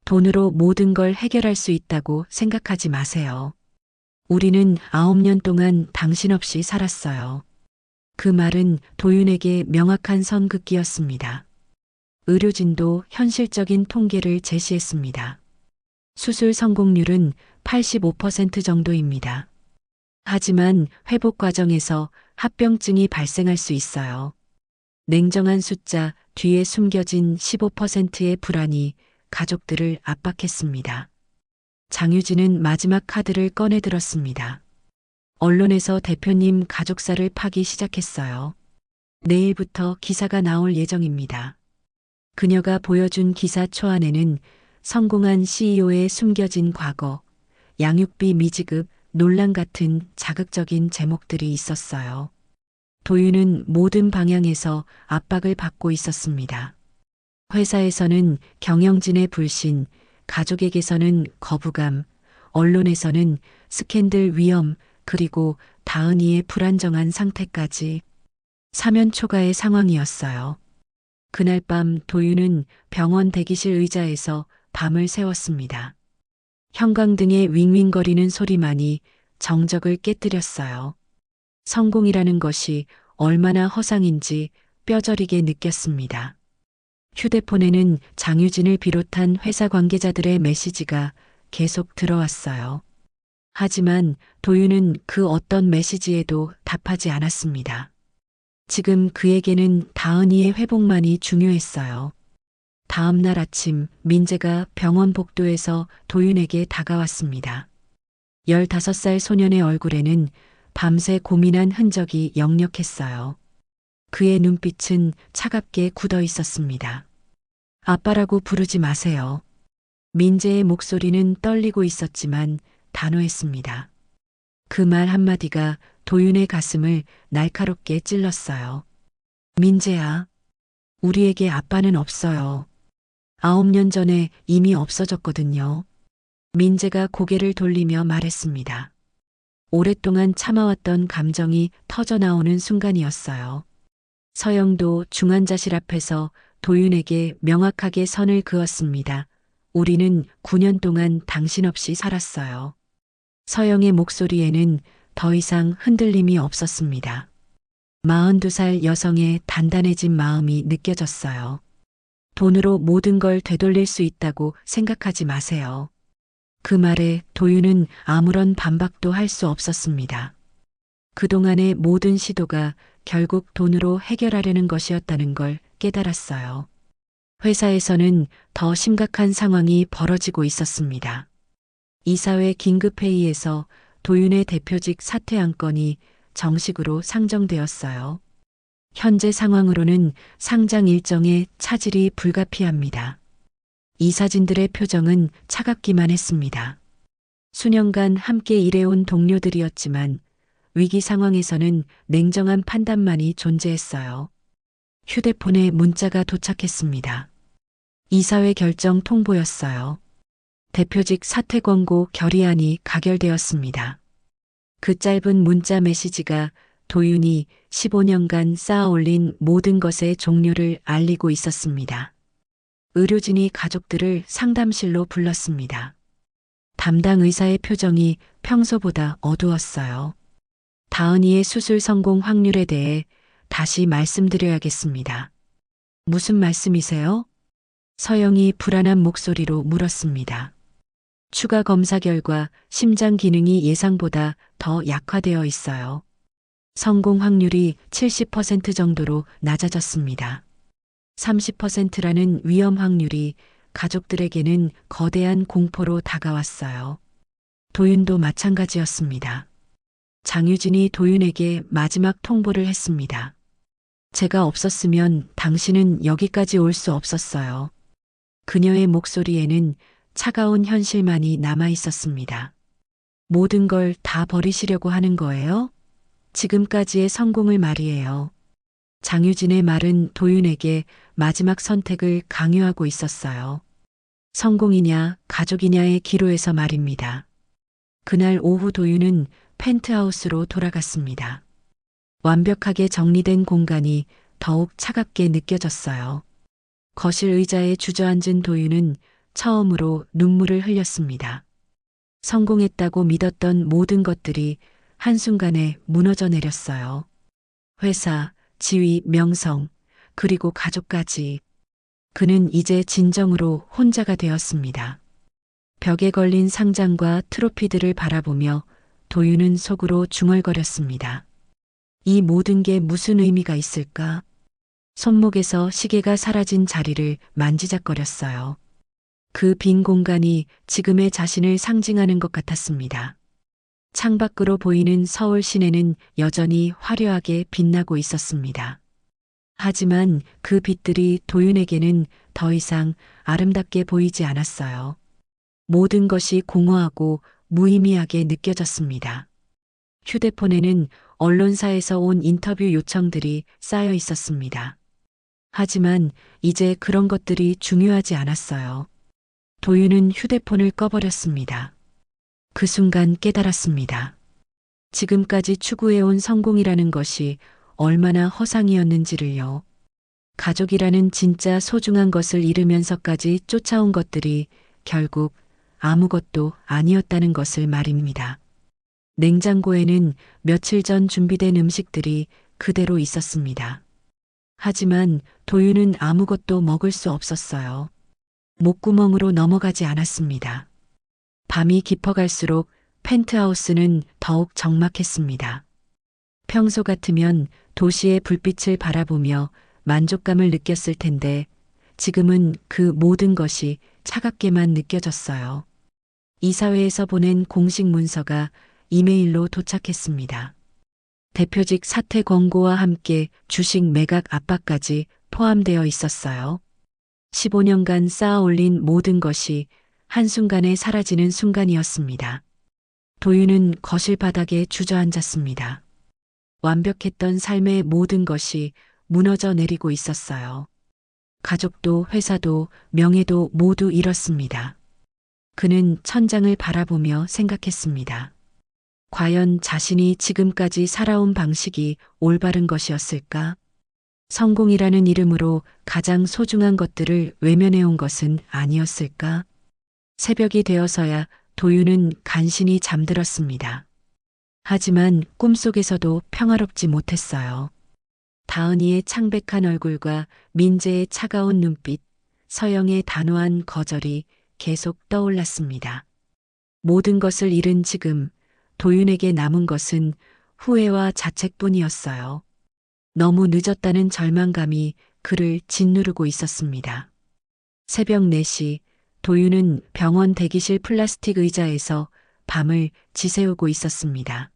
돈으로 모든 걸 해결할 수 있다고 생각하지 마세요. 우리는 9년 동안 당신 없이 살았어요. 그 말은 도윤에게 명확한 선긋기였습니다. 의료진도 현실적인 통계를 제시했습니다. 수술 성공률은 85% 정도입니다. 하지만 회복 과정에서 합병증이 발생할 수 있어요. 냉정한 숫자 뒤에 숨겨진 15%의 불안이 가족들을 압박했습니다. 장유진은 마지막 카드를 꺼내 들었습니다. 언론에서 대표님 가족사를 파기 시작했어요. 내일부터 기사가 나올 예정입니다. 그녀가 보여준 기사 초안에는 성공한 CEO의 숨겨진 과거, 양육비 미지급, 논란 같은 자극적인 제목들이 있었어요. 도윤은 모든 방향에서 압박을 받고 있었습니다. 회사에서는 경영진의 불신, 가족에게서는 거부감, 언론에서는 스캔들 위험, 그리고 다은이의 불안정한 상태까지 사면초가의 상황이었어요. 그날 밤 도윤은 병원 대기실 의자에서 밤을 새웠습니다. 형광등의 윙윙거리는 소리만이 정적을 깨뜨렸어요. 성공이라는 것이 얼마나 허상인지 뼈저리게 느꼈습니다. 휴대폰에는 장유진을 비롯한 회사 관계자들의 메시지가 계속 들어왔어요. 하지만 도윤은 그 어떤 메시지에도 답하지 않았습니다. 지금 그에게는 다은이의 회복만이 중요했어요. 다음 날 아침 민재가 병원 복도에서 도윤에게 다가왔습니다. 15살 소년의 얼굴에는 밤새 고민한 흔적이 역력했어요. 그의 눈빛은 차갑게 굳어 있었습니다. 아빠라고 부르지 마세요. 민재의 목소리는 떨리고 있었지만 단호했습니다. 그 말 한마디가 도윤의 가슴을 날카롭게 찔렀어요. 민재야, 우리에게 아빠는 없어요. 9년 전에 이미 없어졌거든요. 민재가 고개를 돌리며 말했습니다. 오랫동안 참아왔던 감정이 터져나오는 순간이었어요. 서영도 중환자실 앞에서 도윤에게 명확하게 선을 그었습니다. 우리는 9년 동안 당신 없이 살았어요. 서영의 목소리에는 더 이상 흔들림이 없었습니다. 42살 여성의 단단해진 마음이 느껴졌어요. 돈으로 모든 걸 되돌릴 수 있다고 생각하지 마세요. 그 말에 도윤은 아무런 반박도 할 수 없었습니다. 그동안의 모든 시도가 결국 돈으로 해결하려는 것이었다는 걸 깨달았어요. 회사에서는 더 심각한 상황이 벌어지고 있었습니다. 이사회 긴급회의에서 도윤의 대표직 사퇴 안건이 정식으로 상정되었어요. 현재 상황으로는 상장 일정에 차질이 불가피합니다. 이사진들의 표정은 차갑기만 했습니다. 수년간 함께 일해온 동료들이었지만 위기 상황에서는 냉정한 판단만이 존재했어요. 휴대폰에 문자가 도착했습니다. 이사회 결정 통보였어요. 대표직 사퇴 권고 결의안이 가결되었습니다. 그 짧은 문자 메시지가 도윤이 15년간 쌓아올린 모든 것의 종료를 알리고 있었습니다. 의료진이 가족들을 상담실로 불렀습니다. 담당 의사의 표정이 평소보다 어두웠어요. 다은이의 수술 성공 확률에 대해 다시 말씀드려야겠습니다. 무슨 말씀이세요? 서영이 불안한 목소리로 물었습니다. 추가 검사 결과 심장 기능이 예상보다 더 약화되어 있어요. 성공 확률이 70% 정도로 낮아졌습니다. 30%라는 위험 확률이 가족들에게는 거대한 공포로 다가왔어요. 도윤도 마찬가지였습니다. 장유진이 도윤에게 마지막 통보를 했습니다. 제가 없었으면 당신은 여기까지 올 수 없었어요. 그녀의 목소리에는 차가운 현실만이 남아 있었습니다. 모든 걸 다 버리시려고 하는 거예요? 지금까지의 성공을 말이에요. 장유진의 말은 도윤에게 마지막 선택을 강요하고 있었어요. 성공이냐 가족이냐의 기로에서 말입니다. 그날 오후 도윤은 펜트하우스로 돌아갔습니다. 완벽하게 정리된 공간이 더욱 차갑게 느껴졌어요. 거실 의자에 주저앉은 도윤은 처음으로 눈물을 흘렸습니다. 성공했다고 믿었던 모든 것들이 한순간에 무너져 내렸어요. 회사, 지위, 명성, 그리고 가족까지. 그는 이제 진정으로 혼자가 되었습니다. 벽에 걸린 상장과 트로피들을 바라보며 도윤은 속으로 중얼거렸습니다. 이 모든 게 무슨 의미가 있을까? 손목에서 시계가 사라진 자리를 만지작거렸어요. 그 빈 공간이 지금의 자신을 상징하는 것 같았습니다. 창밖으로 보이는 서울 시내는 여전히 화려하게 빛나고 있었습니다. 하지만 그 빛들이 도윤에게는 더 이상 아름답게 보이지 않았어요. 모든 것이 공허하고 무의미하게 느껴졌습니다. 휴대폰에는 언론사에서 온 인터뷰 요청들이 쌓여 있었습니다. 하지만 이제 그런 것들이 중요하지 않았어요. 도윤은 휴대폰을 꺼버렸습니다. 그 순간 깨달았습니다. 지금까지 추구해온 성공이라는 것이 얼마나 허상이었는지를요. 가족이라는 진짜 소중한 것을 잃으면서까지 쫓아온 것들이 결국 아무것도 아니었다는 것을 말입니다. 냉장고에는 며칠 전 준비된 음식들이 그대로 있었습니다. 하지만 도윤은 아무것도 먹을 수 없었어요. 목구멍으로 넘어가지 않았습니다. 밤이 깊어갈수록 펜트하우스는 더욱 적막했습니다. 평소 같으면 도시의 불빛을 바라보며 만족감을 느꼈을 텐데 지금은 그 모든 것이 차갑게만 느껴졌어요. 이사회에서 보낸 공식 문서가 이메일로 도착했습니다. 대표직 사퇴 권고와 함께 주식 매각 압박까지 포함되어 있었어요. 15년간 쌓아 올린 모든 것이 한순간에 사라지는 순간이었습니다. 도윤은 거실 바닥에 주저앉았습니다. 완벽했던 삶의 모든 것이 무너져 내리고 있었어요. 가족도 회사도 명예도 모두 잃었습니다. 그는 천장을 바라보며 생각했습니다. 과연 자신이 지금까지 살아온 방식이 올바른 것이었을까? 성공이라는 이름으로 가장 소중한 것들을 외면해온 것은 아니었을까? 새벽이 되어서야 도윤은 간신히 잠들었습니다. 하지만 꿈속에서도 평화롭지 못했어요. 다은이의 창백한 얼굴과 민재의 차가운 눈빛, 서영의 단호한 거절이 계속 떠올랐습니다. 모든 것을 잃은 지금 도윤에게 남은 것은 후회와 자책뿐이었어요. 너무 늦었다는 절망감이 그를 짓누르고 있었습니다. 새벽 4시 도윤은 병원 대기실 플라스틱 의자에서 밤을 지새우고 있었습니다.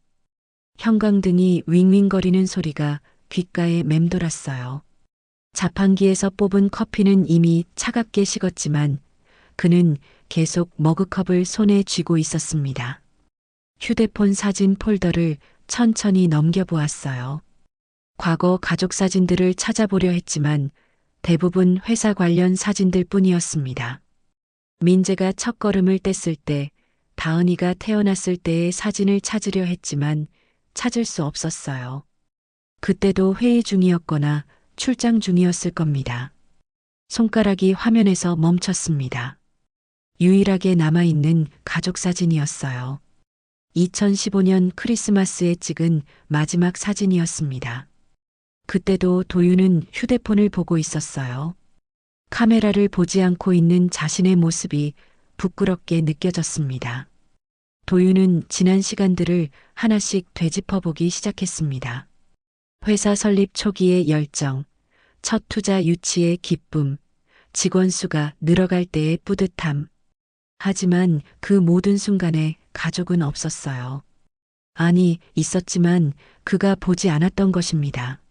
형광등이 윙윙거리는 소리가 귓가에 맴돌았어요. 자판기에서 뽑은 커피는 이미 차갑게 식었지만 그는 계속 머그컵을 손에 쥐고 있었습니다. 휴대폰 사진 폴더를 천천히 넘겨보았어요. 과거 가족 사진들을 찾아보려 했지만 대부분 회사 관련 사진들 뿐이었습니다. 민재가 첫걸음을 뗐을 때, 다은이가 태어났을 때의 사진을 찾으려 했지만 찾을 수 없었어요. 그때도 회의 중이었거나 출장 중이었을 겁니다. 손가락이 화면에서 멈췄습니다. 유일하게 남아있는 가족 사진이었어요. 2015년 크리스마스에 찍은 마지막 사진이었습니다. 그때도 도윤은 휴대폰을 보고 있었어요. 카메라를 보지 않고 있는 자신의 모습이 부끄럽게 느껴졌습니다. 도윤은 지난 시간들을 하나씩 되짚어보기 시작했습니다. 회사 설립 초기의 열정, 첫 투자 유치의 기쁨, 직원 수가 늘어갈 때의 뿌듯함. 하지만 그 모든 순간에 가족은 없었어요. 아니, 있었지만 그가 보지 않았던 것입니다.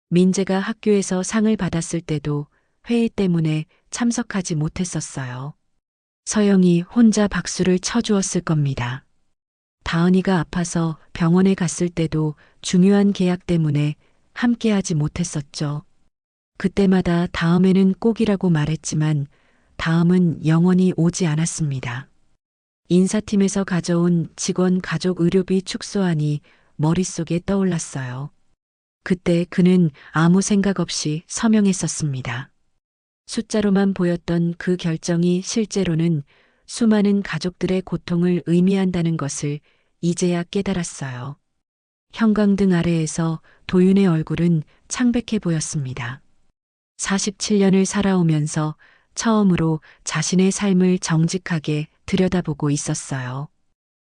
민재가 학교에서 상을 받았을 때도 회의 때문에 참석하지 못했었어요. 서영이 혼자 박수를 쳐주었을 겁니다. 다은이가 아파서 병원에 갔을 때도 중요한 계약 때문에 함께하지 못했었죠. 그때마다 다음에는 꼭이라고 말했지만 다음은 영원히 오지 않았습니다. 인사팀에서 가져온 직원 가족 의료비 축소안이 머릿속에 떠올랐어요. 그때 그는 아무 생각 없이 서명했었습니다. 숫자로만 보였던 그 결정이 실제로는 수많은 가족들의 고통을 의미한다는 것을 이제야 깨달았어요. 형광등 아래에서 도윤의 얼굴은 창백해 보였습니다. 47년을 살아오면서 처음으로 자신의 삶을 정직하게 들여다보고 있었어요.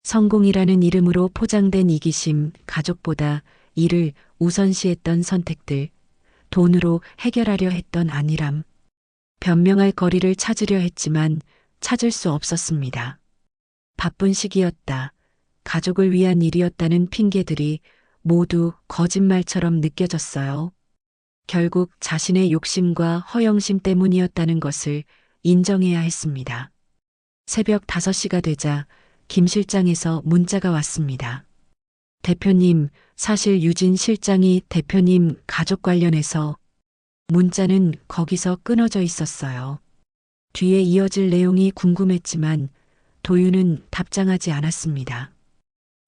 성공이라는 이름으로 포장된 이기심, 가족보다 이를 우선시했던 선택들, 돈으로 해결하려 했던 안일함, 변명할 거리를 찾으려 했지만 찾을 수 없었습니다. 바쁜 시기였다. 가족을 위한 일이었다는 핑계들이 모두 거짓말처럼 느껴졌어요. 결국 자신의 욕심과 허영심 때문이었다는 것을 인정해야 했습니다. 새벽 5시가 되자 김 실장에서 문자가 왔습니다. 대표님, 사실 유진 실장이 대표님 가족 관련해서. 문자는 거기서 끊어져 있었어요. 뒤에 이어질 내용이 궁금했지만 도윤은 답장하지 않았습니다.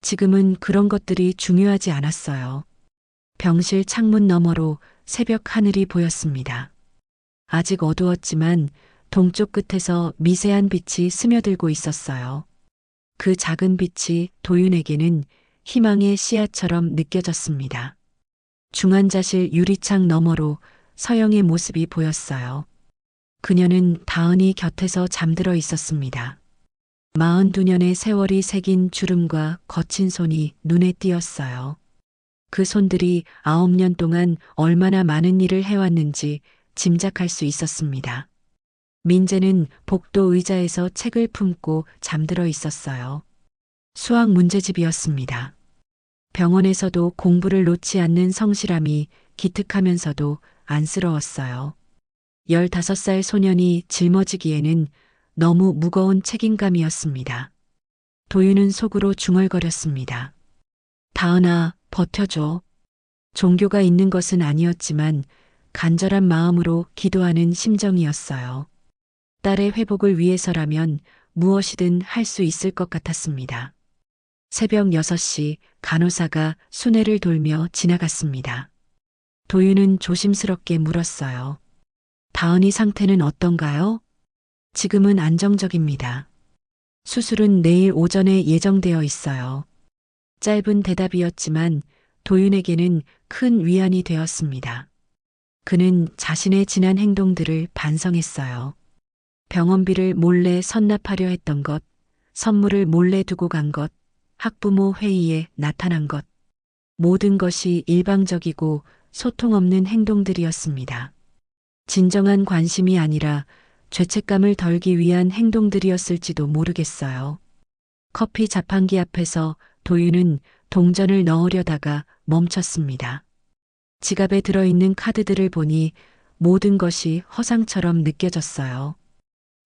지금은 그런 것들이 중요하지 않았어요. 병실 창문 너머로 새벽 하늘이 보였습니다. 아직 어두웠지만 동쪽 끝에서 미세한 빛이 스며들고 있었어요. 그 작은 빛이 도윤에게는 희망의 씨앗처럼 느껴졌습니다. 중환자실 유리창 너머로 서영의 모습이 보였어요. 그녀는 다은이 곁에서 잠들어 있었습니다. 42년의 세월이 새긴 주름과 거친 손이 눈에 띄었어요. 그 손들이 9년 동안 얼마나 많은 일을 해왔는지 짐작할 수 있었습니다. 민재는 복도 의자에서 책을 품고 잠들어 있었어요. 수학 문제집이었습니다. 병원에서도 공부를 놓지 않는 성실함이 기특하면서도 안쓰러웠어요. 15살 소년이 짊어지기에는 너무 무거운 책임감이었습니다. 도윤은 속으로 중얼거렸습니다. 다은아, 버텨줘. 종교가 있는 것은 아니었지만 간절한 마음으로 기도하는 심정이었어요. 딸의 회복을 위해서라면 무엇이든 할 수 있을 것 같았습니다. 새벽 6시 간호사가 수뇌를 돌며 지나갔습니다. 도윤은 조심스럽게 물었어요. 다은이 상태는 어떤가요? 지금은 안정적입니다. 수술은 내일 오전에 예정되어 있어요. 짧은 대답이었지만 도윤에게는 큰 위안이 되었습니다. 그는 자신의 지난 행동들을 반성했어요. 병원비를 몰래 선납하려 했던 것, 선물을 몰래 두고 간 것, 학부모 회의에 나타난 것. 모든 것이 일방적이고 소통 없는 행동들이었습니다. 진정한 관심이 아니라 죄책감을 덜기 위한 행동들이었을지도 모르겠어요. 커피 자판기 앞에서 도윤은 동전을 넣으려다가 멈췄습니다. 지갑에 들어있는 카드들을 보니 모든 것이 허상처럼 느껴졌어요.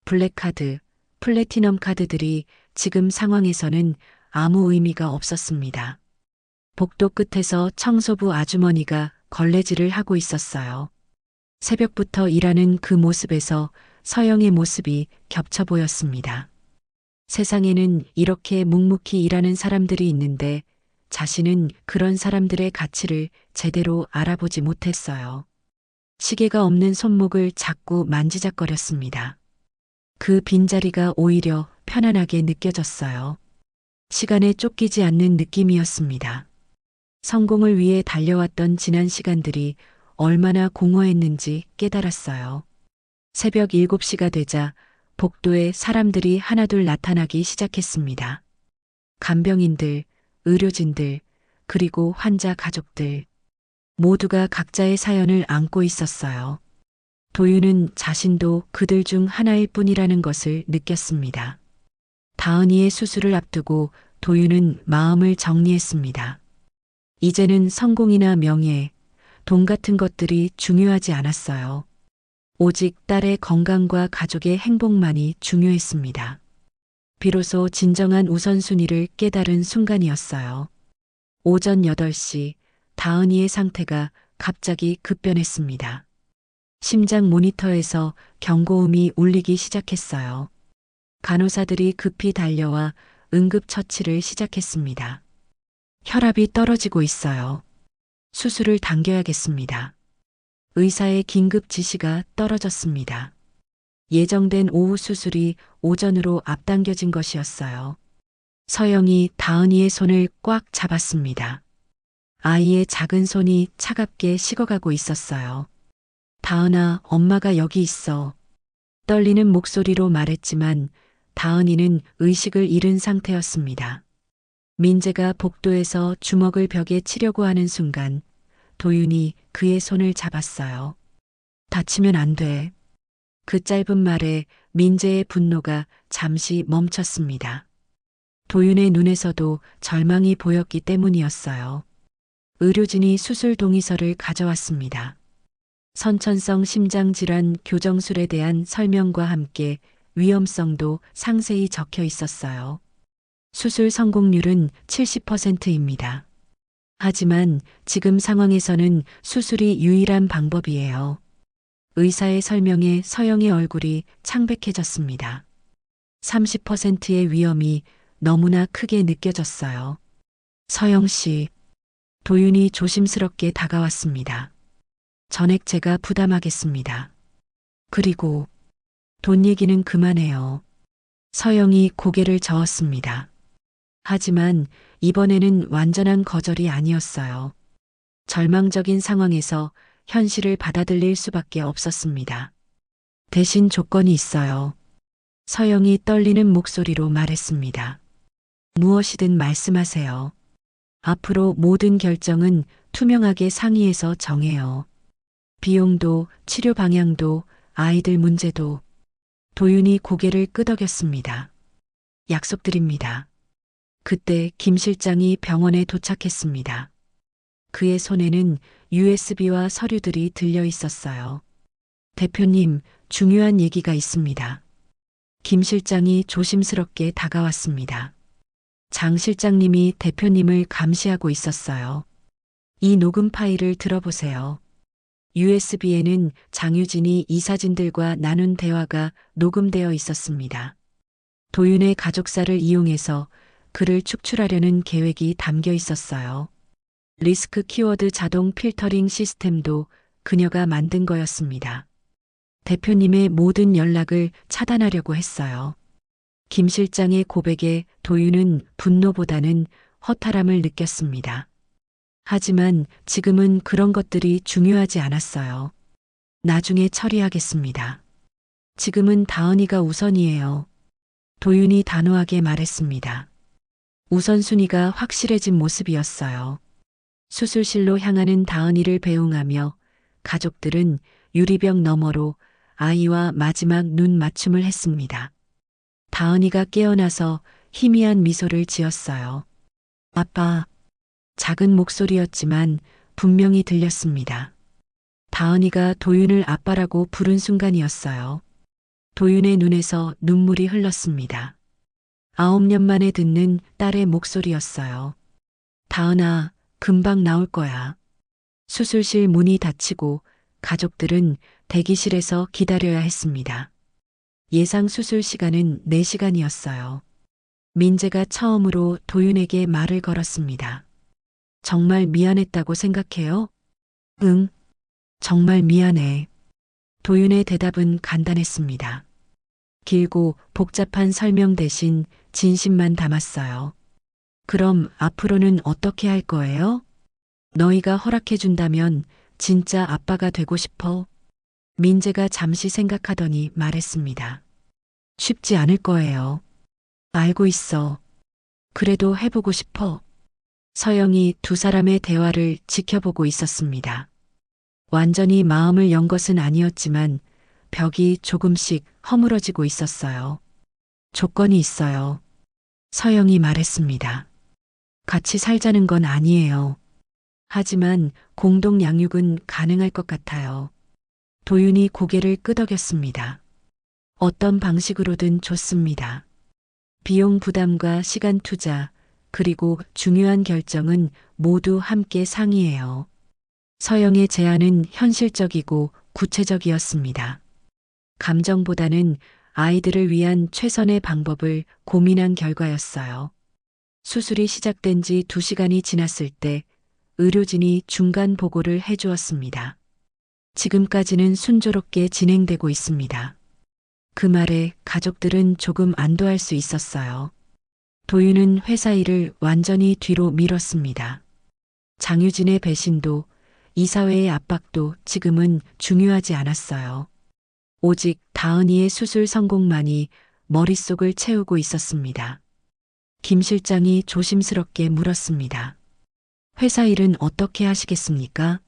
블랙카드, 플래티넘 카드들이 지금 상황에서는 아무 의미가 없었습니다. 복도 끝에서 청소부 아주머니가 걸레질을 하고 있었어요. 새벽부터 일하는 그 모습에서 서영의 모습이 겹쳐 보였습니다. 세상에는 이렇게 묵묵히 일하는 사람들이 있는데 자신은 그런 사람들의 가치를 제대로 알아보지 못했어요. 시계가 없는 손목을 자꾸 만지작거렸습니다. 그 빈자리가 오히려 편안하게 느껴졌어요. 시간에 쫓기지 않는 느낌이었습니다. 성공을 위해 달려왔던 지난 시간들이 얼마나 공허했는지 깨달았어요. 새벽 7시가 되자 복도에 사람들이 하나둘 나타나기 시작했습니다. 간병인들, 의료진들, 그리고 환자 가족들. 모두가 각자의 사연을 안고 있었어요. 도윤은 자신도 그들 중 하나일 뿐이라는 것을 느꼈습니다. 다은이의 수술을 앞두고 도윤은 마음을 정리했습니다. 이제는 성공이나 명예, 돈 같은 것들이 중요하지 않았어요. 오직 딸의 건강과 가족의 행복만이 중요했습니다. 비로소 진정한 우선순위를 깨달은 순간이었어요. 오전 8시, 다은이의 상태가 갑자기 급변했습니다. 심장 모니터에서 경고음이 울리기 시작했어요. 간호사들이 급히 달려와 응급처치를 시작했습니다. 혈압이 떨어지고 있어요. 수술을 당겨야겠습니다. 의사의 긴급 지시가 떨어졌습니다. 예정된 오후 수술이 오전으로 앞당겨진 것이었어요. 서영이 다은이의 손을 꽉 잡았습니다. 아이의 작은 손이 차갑게 식어가고 있었어요. 다은아, 엄마가 여기 있어. 떨리는 목소리로 말했지만 다은이는 의식을 잃은 상태였습니다. 민재가 복도에서 주먹을 벽에 치려고 하는 순간 도윤이 그의 손을 잡았어요. 다치면 안 돼. 그 짧은 말에 민재의 분노가 잠시 멈췄습니다. 도윤의 눈에서도 절망이 보였기 때문이었어요. 의료진이 수술 동의서를 가져왔습니다. 선천성 심장질환 교정술에 대한 설명과 함께 위험성도 상세히 적혀 있었어요. 수술 성공률은 70%입니다. 하지만 지금 상황에서는 수술이 유일한 방법이에요. 의사의 설명에 서영의 얼굴이 창백해졌습니다. 30%의 위험이 너무나 크게 느껴졌어요. 서영 씨, 도윤이 조심스럽게 다가왔습니다. 전액 제가 부담하겠습니다. 그리고 돈 얘기는 그만해요. 서영이 고개를 저었습니다. 하지만 이번에는 완전한 거절이 아니었어요. 절망적인 상황에서 현실을 받아들일 수밖에 없었습니다. 대신 조건이 있어요. 서영이 떨리는 목소리로 말했습니다. 무엇이든 말씀하세요. 앞으로 모든 결정은 투명하게 상의해서 정해요. 비용도, 치료 방향도, 아이들 문제도. 도윤이 고개를 끄덕였습니다. 약속드립니다. 그때 김 실장이 병원에 도착했습니다. 그의 손에는 USB와 서류들이 들려 있었어요. 대표님, 중요한 얘기가 있습니다. 김 실장이 조심스럽게 다가왔습니다. 장 실장님이 대표님을 감시하고 있었어요. 이 녹음 파일을 들어보세요. USB에는 장유진이 이 사진들과 나눈 대화가 녹음되어 있었습니다. 도윤의 가족사를 이용해서 그를 축출하려는 계획이 담겨 있었어요. 리스크 키워드 자동 필터링 시스템도 그녀가 만든 거였습니다. 대표님의 모든 연락을 차단하려고 했어요. 김 실장의 고백에 도윤은 분노보다는 허탈함을 느꼈습니다. 하지만 지금은 그런 것들이 중요하지 않았어요. 나중에 처리하겠습니다. 지금은 다은이가 우선이에요. 도윤이 단호하게 말했습니다. 우선순위가 확실해진 모습이었어요. 수술실로 향하는 다은이를 배웅하며 가족들은 유리병 너머로 아이와 마지막 눈 맞춤을 했습니다. 다은이가 깨어나서 희미한 미소를 지었어요. 아빠. 작은 목소리였지만 분명히 들렸습니다. 다은이가 도윤을 아빠라고 부른 순간이었어요. 도윤의 눈에서 눈물이 흘렀습니다. 9년 만에 듣는 딸의 목소리였어요. 다은아, 금방 나올 거야. 수술실 문이 닫히고 가족들은 대기실에서 기다려야 했습니다. 예상 수술 시간은 4시간이었어요. 민재가 처음으로 도윤에게 말을 걸었습니다. 정말 미안했다고 생각해요? 응, 정말 미안해. 도윤의 대답은 간단했습니다. 길고 복잡한 설명 대신 진심만 담았어요. 그럼 앞으로는 어떻게 할 거예요? 너희가 허락해준다면 진짜 아빠가 되고 싶어. 민재가 잠시 생각하더니 말했습니다. 쉽지 않을 거예요. 알고 있어. 그래도 해보고 싶어. 서영이 두 사람의 대화를 지켜보고 있었습니다. 완전히 마음을 연 것은 아니었지만 벽이 조금씩 허물어지고 있었어요. 조건이 있어요. 서영이 말했습니다. 같이 살자는 건 아니에요. 하지만 공동 양육은 가능할 것 같아요. 도윤이 고개를 끄덕였습니다. 어떤 방식으로든 좋습니다. 비용 부담과 시간 투자, 그리고 중요한 결정은 모두 함께 상의해요. 서영의 제안은 현실적이고 구체적이었습니다. 감정보다는 아이들을 위한 최선의 방법을 고민한 결과였어요. 수술이 시작된 지 2시간이 지났을 때 의료진이 중간 보고를 해주었습니다. 지금까지는 순조롭게 진행되고 있습니다. 그 말에 가족들은 조금 안도할 수 있었어요. 도윤은 회사 일을 완전히 뒤로 미뤘습니다. 장유진의 배신도 이사회의 압박도 지금은 중요하지 않았어요. 오직 다은이의 수술 성공만이 머릿속을 채우고 있었습니다. 김 실장이 조심스럽게 물었습니다. 회사 일은 어떻게 하시겠습니까?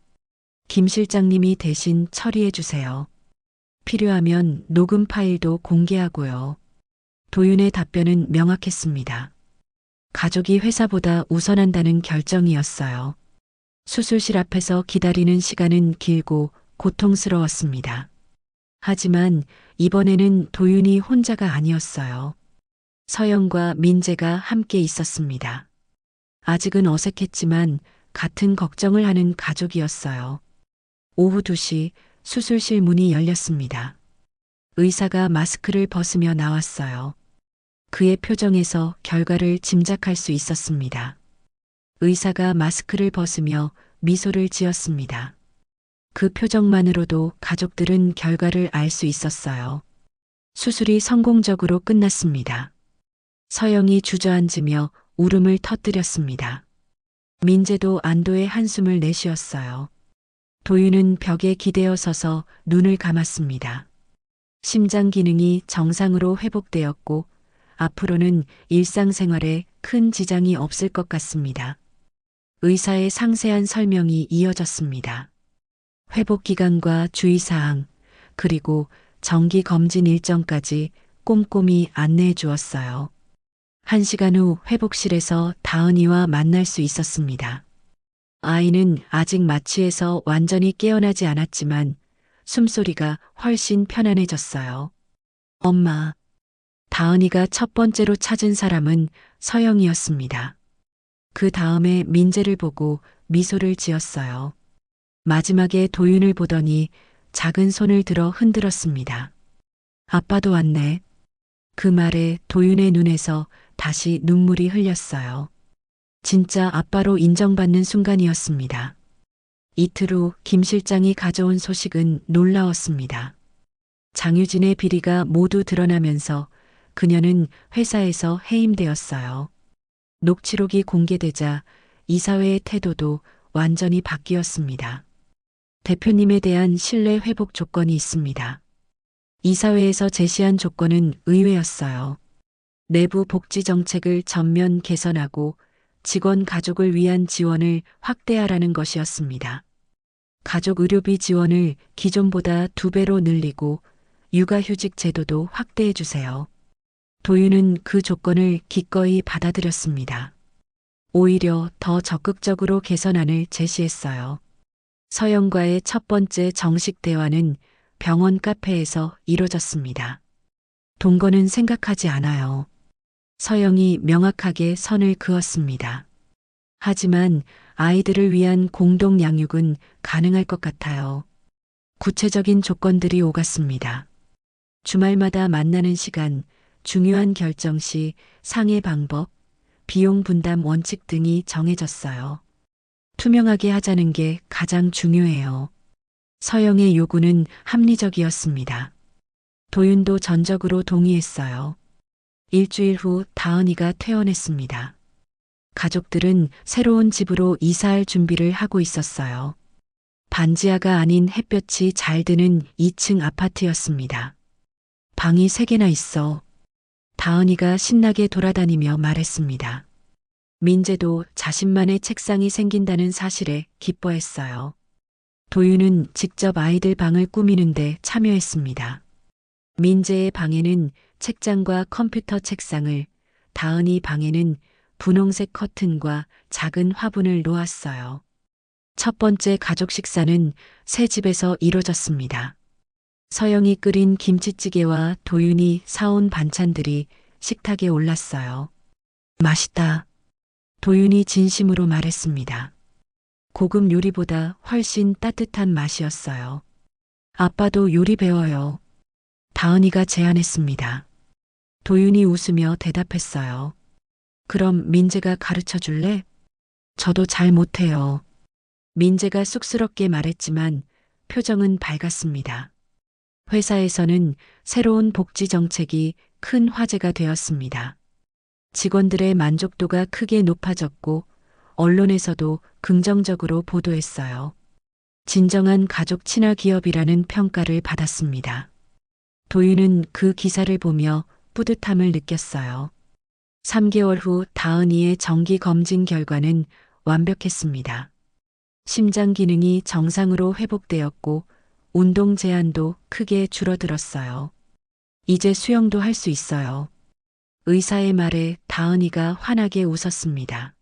김 실장님이 대신 처리해 주세요. 필요하면 녹음 파일도 공개하고요. 도윤의 답변은 명확했습니다. 가족이 회사보다 우선한다는 결정이었어요. 수술실 앞에서 기다리는 시간은 길고 고통스러웠습니다. 하지만 이번에는 도윤이 혼자가 아니었어요. 서영과 민재가 함께 있었습니다. 아직은 어색했지만 같은 걱정을 하는 가족이었어요. 오후 2시 수술실 문이 열렸습니다. 의사가 마스크를 벗으며 나왔어요. 그의 표정에서 결과를 짐작할 수 있었습니다. 의사가 마스크를 벗으며 미소를 지었습니다. 그 표정만으로도 가족들은 결과를 알 수 있었어요. 수술이 성공적으로 끝났습니다. 서영이 주저앉으며 울음을 터뜨렸습니다. 민재도 안도의 한숨을 내쉬었어요. 도윤은 벽에 기대어 서서 눈을 감았습니다. 심장 기능이 정상으로 회복되었고 앞으로는 일상생활에 큰 지장이 없을 것 같습니다. 의사의 상세한 설명이 이어졌습니다. 회복 기간과 주의사항, 그리고 정기 검진 일정까지 꼼꼼히 안내해 주었어요. 1시간 후 회복실에서 다은이와 만날 수 있었습니다. 아이는 아직 마취에서 완전히 깨어나지 않았지만 숨소리가 훨씬 편안해졌어요. 엄마. 다은이가 첫 번째로 찾은 사람은 서영이었습니다. 그 다음에 민재를 보고 미소를 지었어요. 마지막에 도윤을 보더니 작은 손을 들어 흔들었습니다. 아빠도 왔네. 그 말에 도윤의 눈에서 다시 눈물이 흘렸어요. 진짜 아빠로 인정받는 순간이었습니다. 이틀 후 김 실장이 가져온 소식은 놀라웠습니다. 장유진의 비리가 모두 드러나면서 그녀는 회사에서 해임되었어요. 녹취록이 공개되자 이사회의 태도도 완전히 바뀌었습니다. 대표님에 대한 신뢰 회복 조건이 있습니다. 이사회에서 제시한 조건은 의외였어요. 내부 복지 정책을 전면 개선하고 직원 가족을 위한 지원을 확대하라는 것이었습니다. 가족 의료비 지원을 기존보다 2배로 늘리고 육아휴직 제도도 확대해 주세요. 도윤은 그 조건을 기꺼이 받아들였습니다. 오히려 더 적극적으로 개선안을 제시했어요. 서영과의 첫 번째 정식 대화는 병원 카페에서 이뤄졌습니다. 동거는 생각하지 않아요. 서영이 명확하게 선을 그었습니다. 하지만 아이들을 위한 공동 양육은 가능할 것 같아요. 구체적인 조건들이 오갔습니다. 주말마다 만나는 시간, 중요한 결정 시 상해 방법, 비용 분담 원칙 등이 정해졌어요. 투명하게 하자는 게 가장 중요해요. 서영의 요구는 합리적이었습니다. 도윤도 전적으로 동의했어요. 일주일 후 다은이가 퇴원했습니다. 가족들은 새로운 집으로 이사할 준비를 하고 있었어요. 반지하가 아닌 햇볕이 잘 드는 2층 아파트였습니다. 방이 3개나 있어. 다은이가 신나게 돌아다니며 말했습니다. 민재도 자신만의 책상이 생긴다는 사실에 기뻐했어요. 도윤은 직접 아이들 방을 꾸미는데 참여했습니다. 민재의 방에는 책장과 컴퓨터 책상을, 다은이 방에는 분홍색 커튼과 작은 화분을 놓았어요. 첫 번째 가족 식사는 새 집에서 이루어졌습니다. 서영이 끓인 김치찌개와 도윤이 사온 반찬들이 식탁에 올랐어요. 맛있다. 도윤이 진심으로 말했습니다. 고급 요리보다 훨씬 따뜻한 맛이었어요. 아빠도 요리 배워요. 다은이가 제안했습니다. 도윤이 웃으며 대답했어요. 그럼 민재가 가르쳐 줄래? 저도 잘 못해요. 민재가 쑥스럽게 말했지만 표정은 밝았습니다. 회사에서는 새로운 복지 정책이 큰 화제가 되었습니다. 직원들의 만족도가 크게 높아졌고 언론에서도 긍정적으로 보도했어요. 진정한 가족 친화 기업이라는 평가를 받았습니다. 도윤은 그 기사를 보며 뿌듯함을 느꼈어요. 3개월 후 다은이의 정기 검진 결과는 완벽했습니다. 심장 기능이 정상으로 회복되었고 운동 제한도 크게 줄어들었어요. 이제 수영도 할 수 있어요. 의사의 말에 다은이가 환하게 웃었습니다.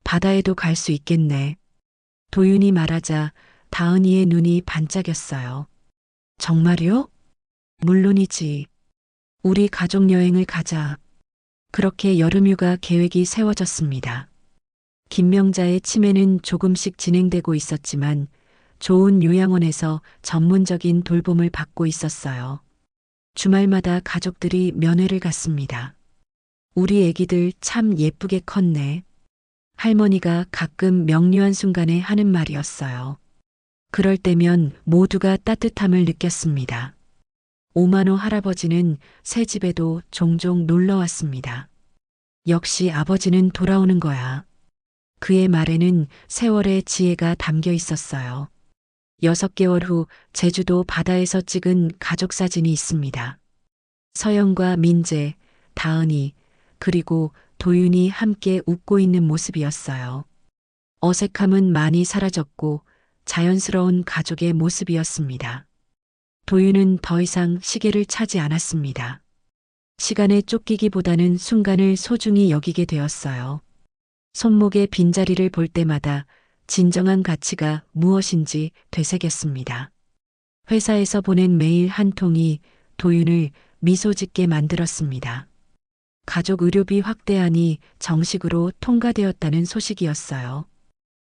바다에도 갈 수 있겠네. 도윤이 말하자 다은이의 눈이 반짝였어요. 정말요? 물론이지. 우리 가족 여행을 가자. 그렇게 여름휴가 계획이 세워졌습니다. 김명자의 치매는 조금씩 진행되고 있었지만 좋은 요양원에서 전문적인 돌봄을 받고 있었어요. 주말마다 가족들이 면회를 갔습니다. 우리 애기들 참 예쁘게 컸네. 할머니가 가끔 명료한 순간에 하는 말이었어요. 그럴 때면 모두가 따뜻함을 느꼈습니다. 오만호 할아버지는 새 집에도 종종 놀러 왔습니다. 역시 아버지는 돌아오는 거야. 그의 말에는 세월의 지혜가 담겨 있었어요. 6개월 후 제주도 바다에서 찍은 가족 사진이 있습니다. 서영과 민재, 다은이, 그리고 도윤이 함께 웃고 있는 모습이었어요. 어색함은 많이 사라졌고 자연스러운 가족의 모습이었습니다. 도윤은 더 이상 시계를 차지 않았습니다. 시간에 쫓기기보다는 순간을 소중히 여기게 되었어요. 손목의 빈자리를 볼 때마다 진정한 가치가 무엇인지 되새겼습니다. 회사에서 보낸 메일 한 통이 도윤을 미소 짓게 만들었습니다. 가족 의료비 확대안이 정식으로 통과되었다는 소식이었어요.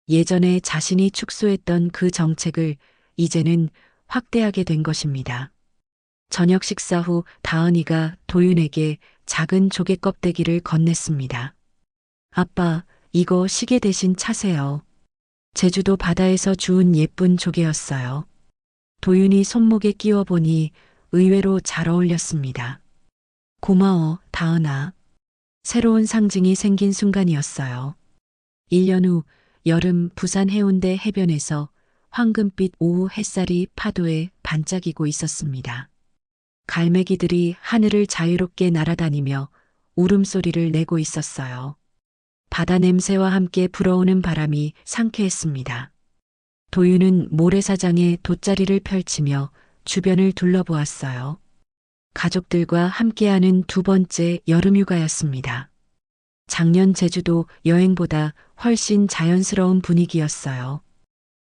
예전에 자신이 축소했던 그 정책을 이제는 확대하게 된 것입니다. 저녁 식사 후 다은이가 도윤에게 작은 조개 껍데기를 건넸습니다. 아빠, 이거 시계 대신 차세요. 제주도 바다에서 주운 예쁜 조개였어요. 도윤이 손목에 끼워 보니 의외로 잘 어울렸습니다. 고마워, 다은아. 새로운 상징이 생긴 순간이었어요. 1년 후 여름 부산 해운대 해변에서 황금빛 오후 햇살이 파도에 반짝이고 있었습니다. 갈매기들이 하늘을 자유롭게 날아다니며 울음소리를 내고 있었어요. 바다 냄새와 함께 불어오는 바람이 상쾌했습니다. 도윤은 모래사장에 돗자리를 펼치며 주변을 둘러보았어요. 가족들과 함께하는 두 번째 여름휴가였습니다. 작년 제주도 여행보다 훨씬 자연스러운 분위기였어요.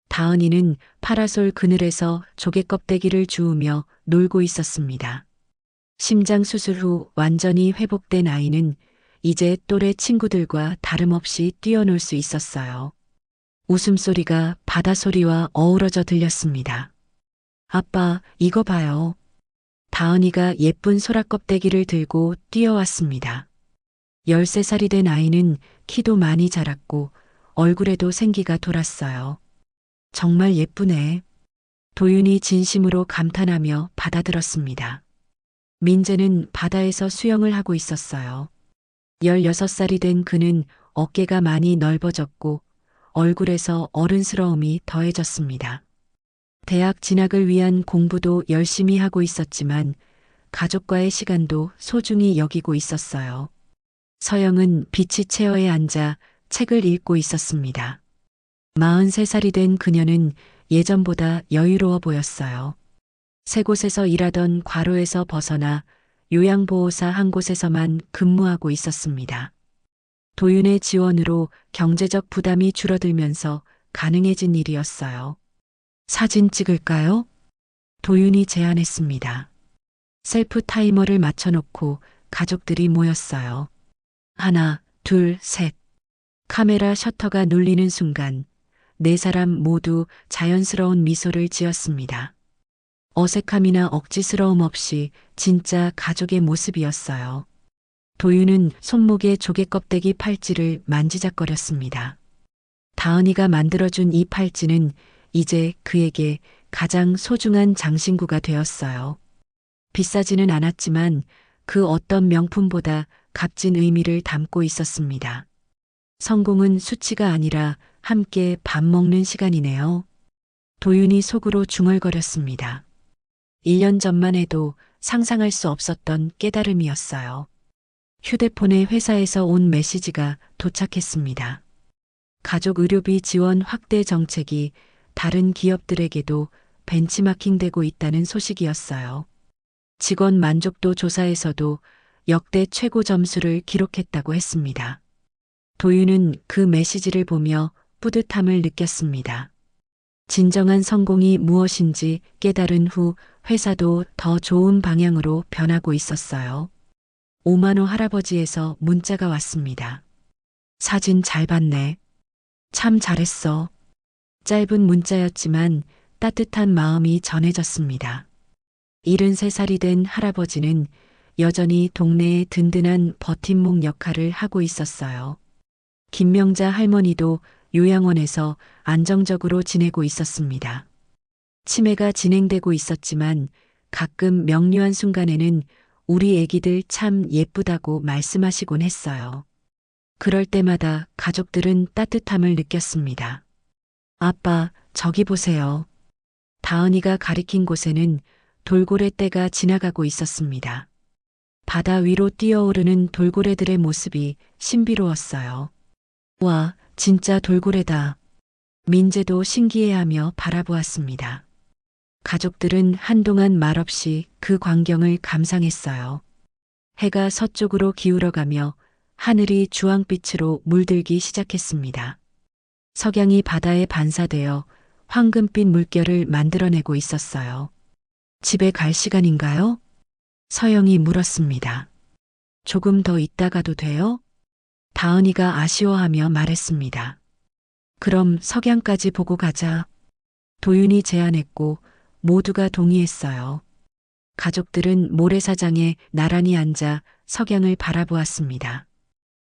다은이는 파라솔 그늘에서 조개 껍데기를 주우며 놀고 있었습니다. 심장 수술 후 완전히 회복된 아이는 이제 또래 친구들과 다름없이 뛰어놀 수 있었어요. 웃음소리가 바다소리와 어우러져 들렸습니다. 아빠, 이거 봐요. 다은이가 예쁜 소라 껍데기를 들고 뛰어왔습니다. 13살이 된 아이는 키도 많이 자랐고 얼굴에도 생기가 돌았어요. 정말 예쁘네. 도윤이 진심으로 감탄하며 받아들었습니다. 민재는 바다에서 수영을 하고 있었어요. 16살이 된 그는 어깨가 많이 넓어졌고 얼굴에서 어른스러움이 더해졌습니다. 대학 진학을 위한 공부도 열심히 하고 있었지만 가족과의 시간도 소중히 여기고 있었어요. 서영은 비치 체어에 앉아 책을 읽고 있었습니다. 43살이 된 그녀는 예전보다 여유로워 보였어요. 세 곳에서 일하던 과로에서 벗어나 요양보호사 한 곳에서만 근무하고 있었습니다. 도윤의 지원으로 경제적 부담이 줄어들면서 가능해진 일이었어요. 사진 찍을까요? 도윤이 제안했습니다. 셀프 타이머를 맞춰놓고 가족들이 모였어요. 하나, 둘, 셋. 카메라 셔터가 눌리는 순간 네 사람 모두 자연스러운 미소를 지었습니다. 어색함이나 억지스러움 없이 진짜 가족의 모습이었어요. 도윤은 손목에 조개껍데기 팔찌를 만지작거렸습니다. 다은이가 만들어준 이 팔찌는 이제 그에게 가장 소중한 장신구가 되었어요. 비싸지는 않았지만 그 어떤 명품보다 값진 의미를 담고 있었습니다. 성공은 수치가 아니라 함께 밥 먹는 시간이네요. 도윤이 속으로 중얼거렸습니다. 1년 전만 해도 상상할 수 없었던 깨달음이었어요. 휴대폰에 회사에서 온 메시지가 도착했습니다. 가족 의료비 지원 확대 정책이 다른 기업들에게도 벤치마킹되고 있다는 소식이었어요. 직원 만족도 조사에서도 역대 최고 점수를 기록했다고 했습니다. 도윤은 그 메시지를 보며 뿌듯함을 느꼈습니다. 진정한 성공이 무엇인지 깨달은 후 회사도 더 좋은 방향으로 변하고 있었어요. 오만호 할아버지에서 문자가 왔습니다. 사진 잘 봤네. 참 잘했어. 짧은 문자였지만 따뜻한 마음이 전해졌습니다. 73살이 된 할아버지는 여전히 동네의 든든한 버팀목 역할을 하고 있었어요. 김명자 할머니도 요양원에서 안정적으로 지내고 있었습니다. 치매가 진행되고 있었지만 가끔 명료한 순간에는 우리 애기들 참 예쁘다고 말씀하시곤 했어요. 그럴 때마다 가족들은 따뜻함을 느꼈습니다. 아빠, 저기 보세요. 다은이가 가리킨 곳에는 돌고래 떼가 지나가고 있었습니다. 바다 위로 뛰어오르는 돌고래들의 모습이 신비로웠어요. 와, 진짜 돌고래다. 민재도 신기해하며 바라보았습니다. 가족들은 한동안 말없이 그 광경을 감상했어요. 해가 서쪽으로 기울어가며 하늘이 주황빛으로 물들기 시작했습니다. 석양이 바다에 반사되어 황금빛 물결을 만들어내고 있었어요. 집에 갈 시간인가요? 서영이 물었습니다. 조금 더 있다 가도 돼요? 다은이가 아쉬워하며 말했습니다. 그럼 석양까지 보고 가자. 도윤이 제안했고 모두가 동의했어요. 가족들은 모래사장에 나란히 앉아 석양을 바라보았습니다.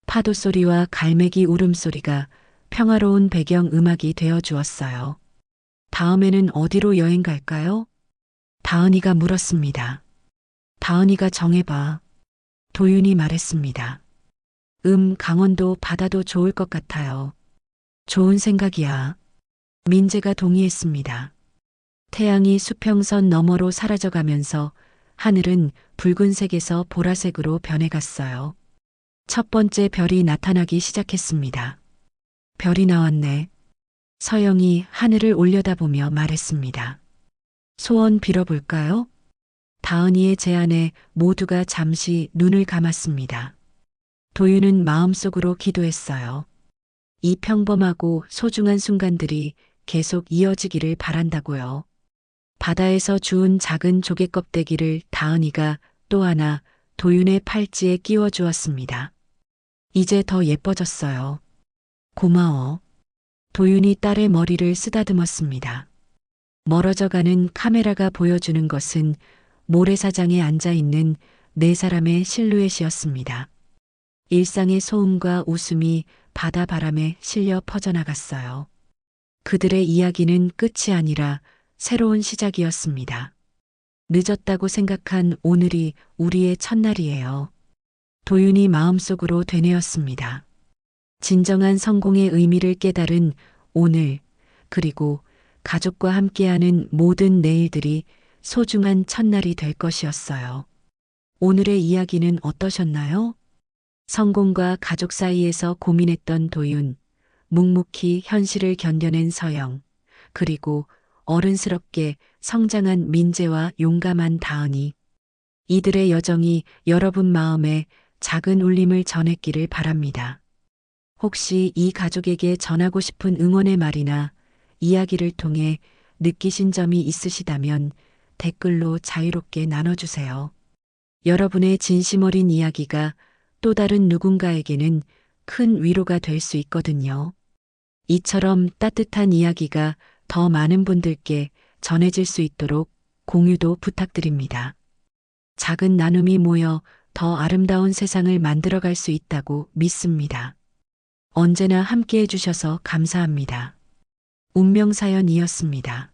파도 소리와 갈매기 울음소리가 평화로운 배경 음악이 되어 주었어요. 다음에는 어디로 여행 갈까요? 다은이가 물었습니다. 다은이가 정해봐. 도윤이 말했습니다. 강원도 바다도 좋을 것 같아요. 좋은 생각이야. 민재가 동의했습니다. 태양이 수평선 너머로 사라져가면서 하늘은 붉은색에서 보라색으로 변해갔어요. 첫 번째 별이 나타나기 시작했습니다. 별이 나왔네. 서영이 하늘을 올려다보며 말했습니다. 소원 빌어볼까요? 다은이의 제안에 모두가 잠시 눈을 감았습니다. 도윤은 마음속으로 기도했어요. 이 평범하고 소중한 순간들이 계속 이어지기를 바란다고요. 바다에서 주운 작은 조개 껍데기를 다은이가 또 하나 도윤의 팔찌에 끼워 주었습니다. 이제 더 예뻐졌어요. 고마워. 도윤이 딸의 머리를 쓰다듬었습니다. 멀어져가는 카메라가 보여주는 것은 모래사장에 앉아있는 네 사람의 실루엣이었습니다. 일상의 소음과 웃음이 바다 바람에 실려 퍼져나갔어요. 그들의 이야기는 끝이 아니라 새로운 시작이었습니다. 늦었다고 생각한 오늘이 우리의 첫날이에요. 도윤이 마음속으로 되뇌었습니다. 진정한 성공의 의미를 깨달은 오늘, 그리고 가족과 함께하는 모든 내일들이 소중한 첫날이 될 것이었어요. 오늘의 이야기는 어떠셨나요? 성공과 가족 사이에서 고민했던 도윤, 묵묵히 현실을 견뎌낸 서영, 그리고 어른스럽게 성장한 민재와 용감한 다은이. 이들의 여정이 여러분 마음에 작은 울림을 전했기를 바랍니다. 혹시 이 가족에게 전하고 싶은 응원의 말이나 이야기를 통해 느끼신 점이 있으시다면 댓글로 자유롭게 나눠주세요. 여러분의 진심 어린 이야기가 또 다른 누군가에게는 큰 위로가 될 수 있거든요. 이처럼 따뜻한 이야기가 더 많은 분들께 전해질 수 있도록 공유도 부탁드립니다. 작은 나눔이 모여 더 아름다운 세상을 만들어갈 수 있다고 믿습니다. 언제나 함께 해주셔서 감사합니다. 운명사연이었습니다.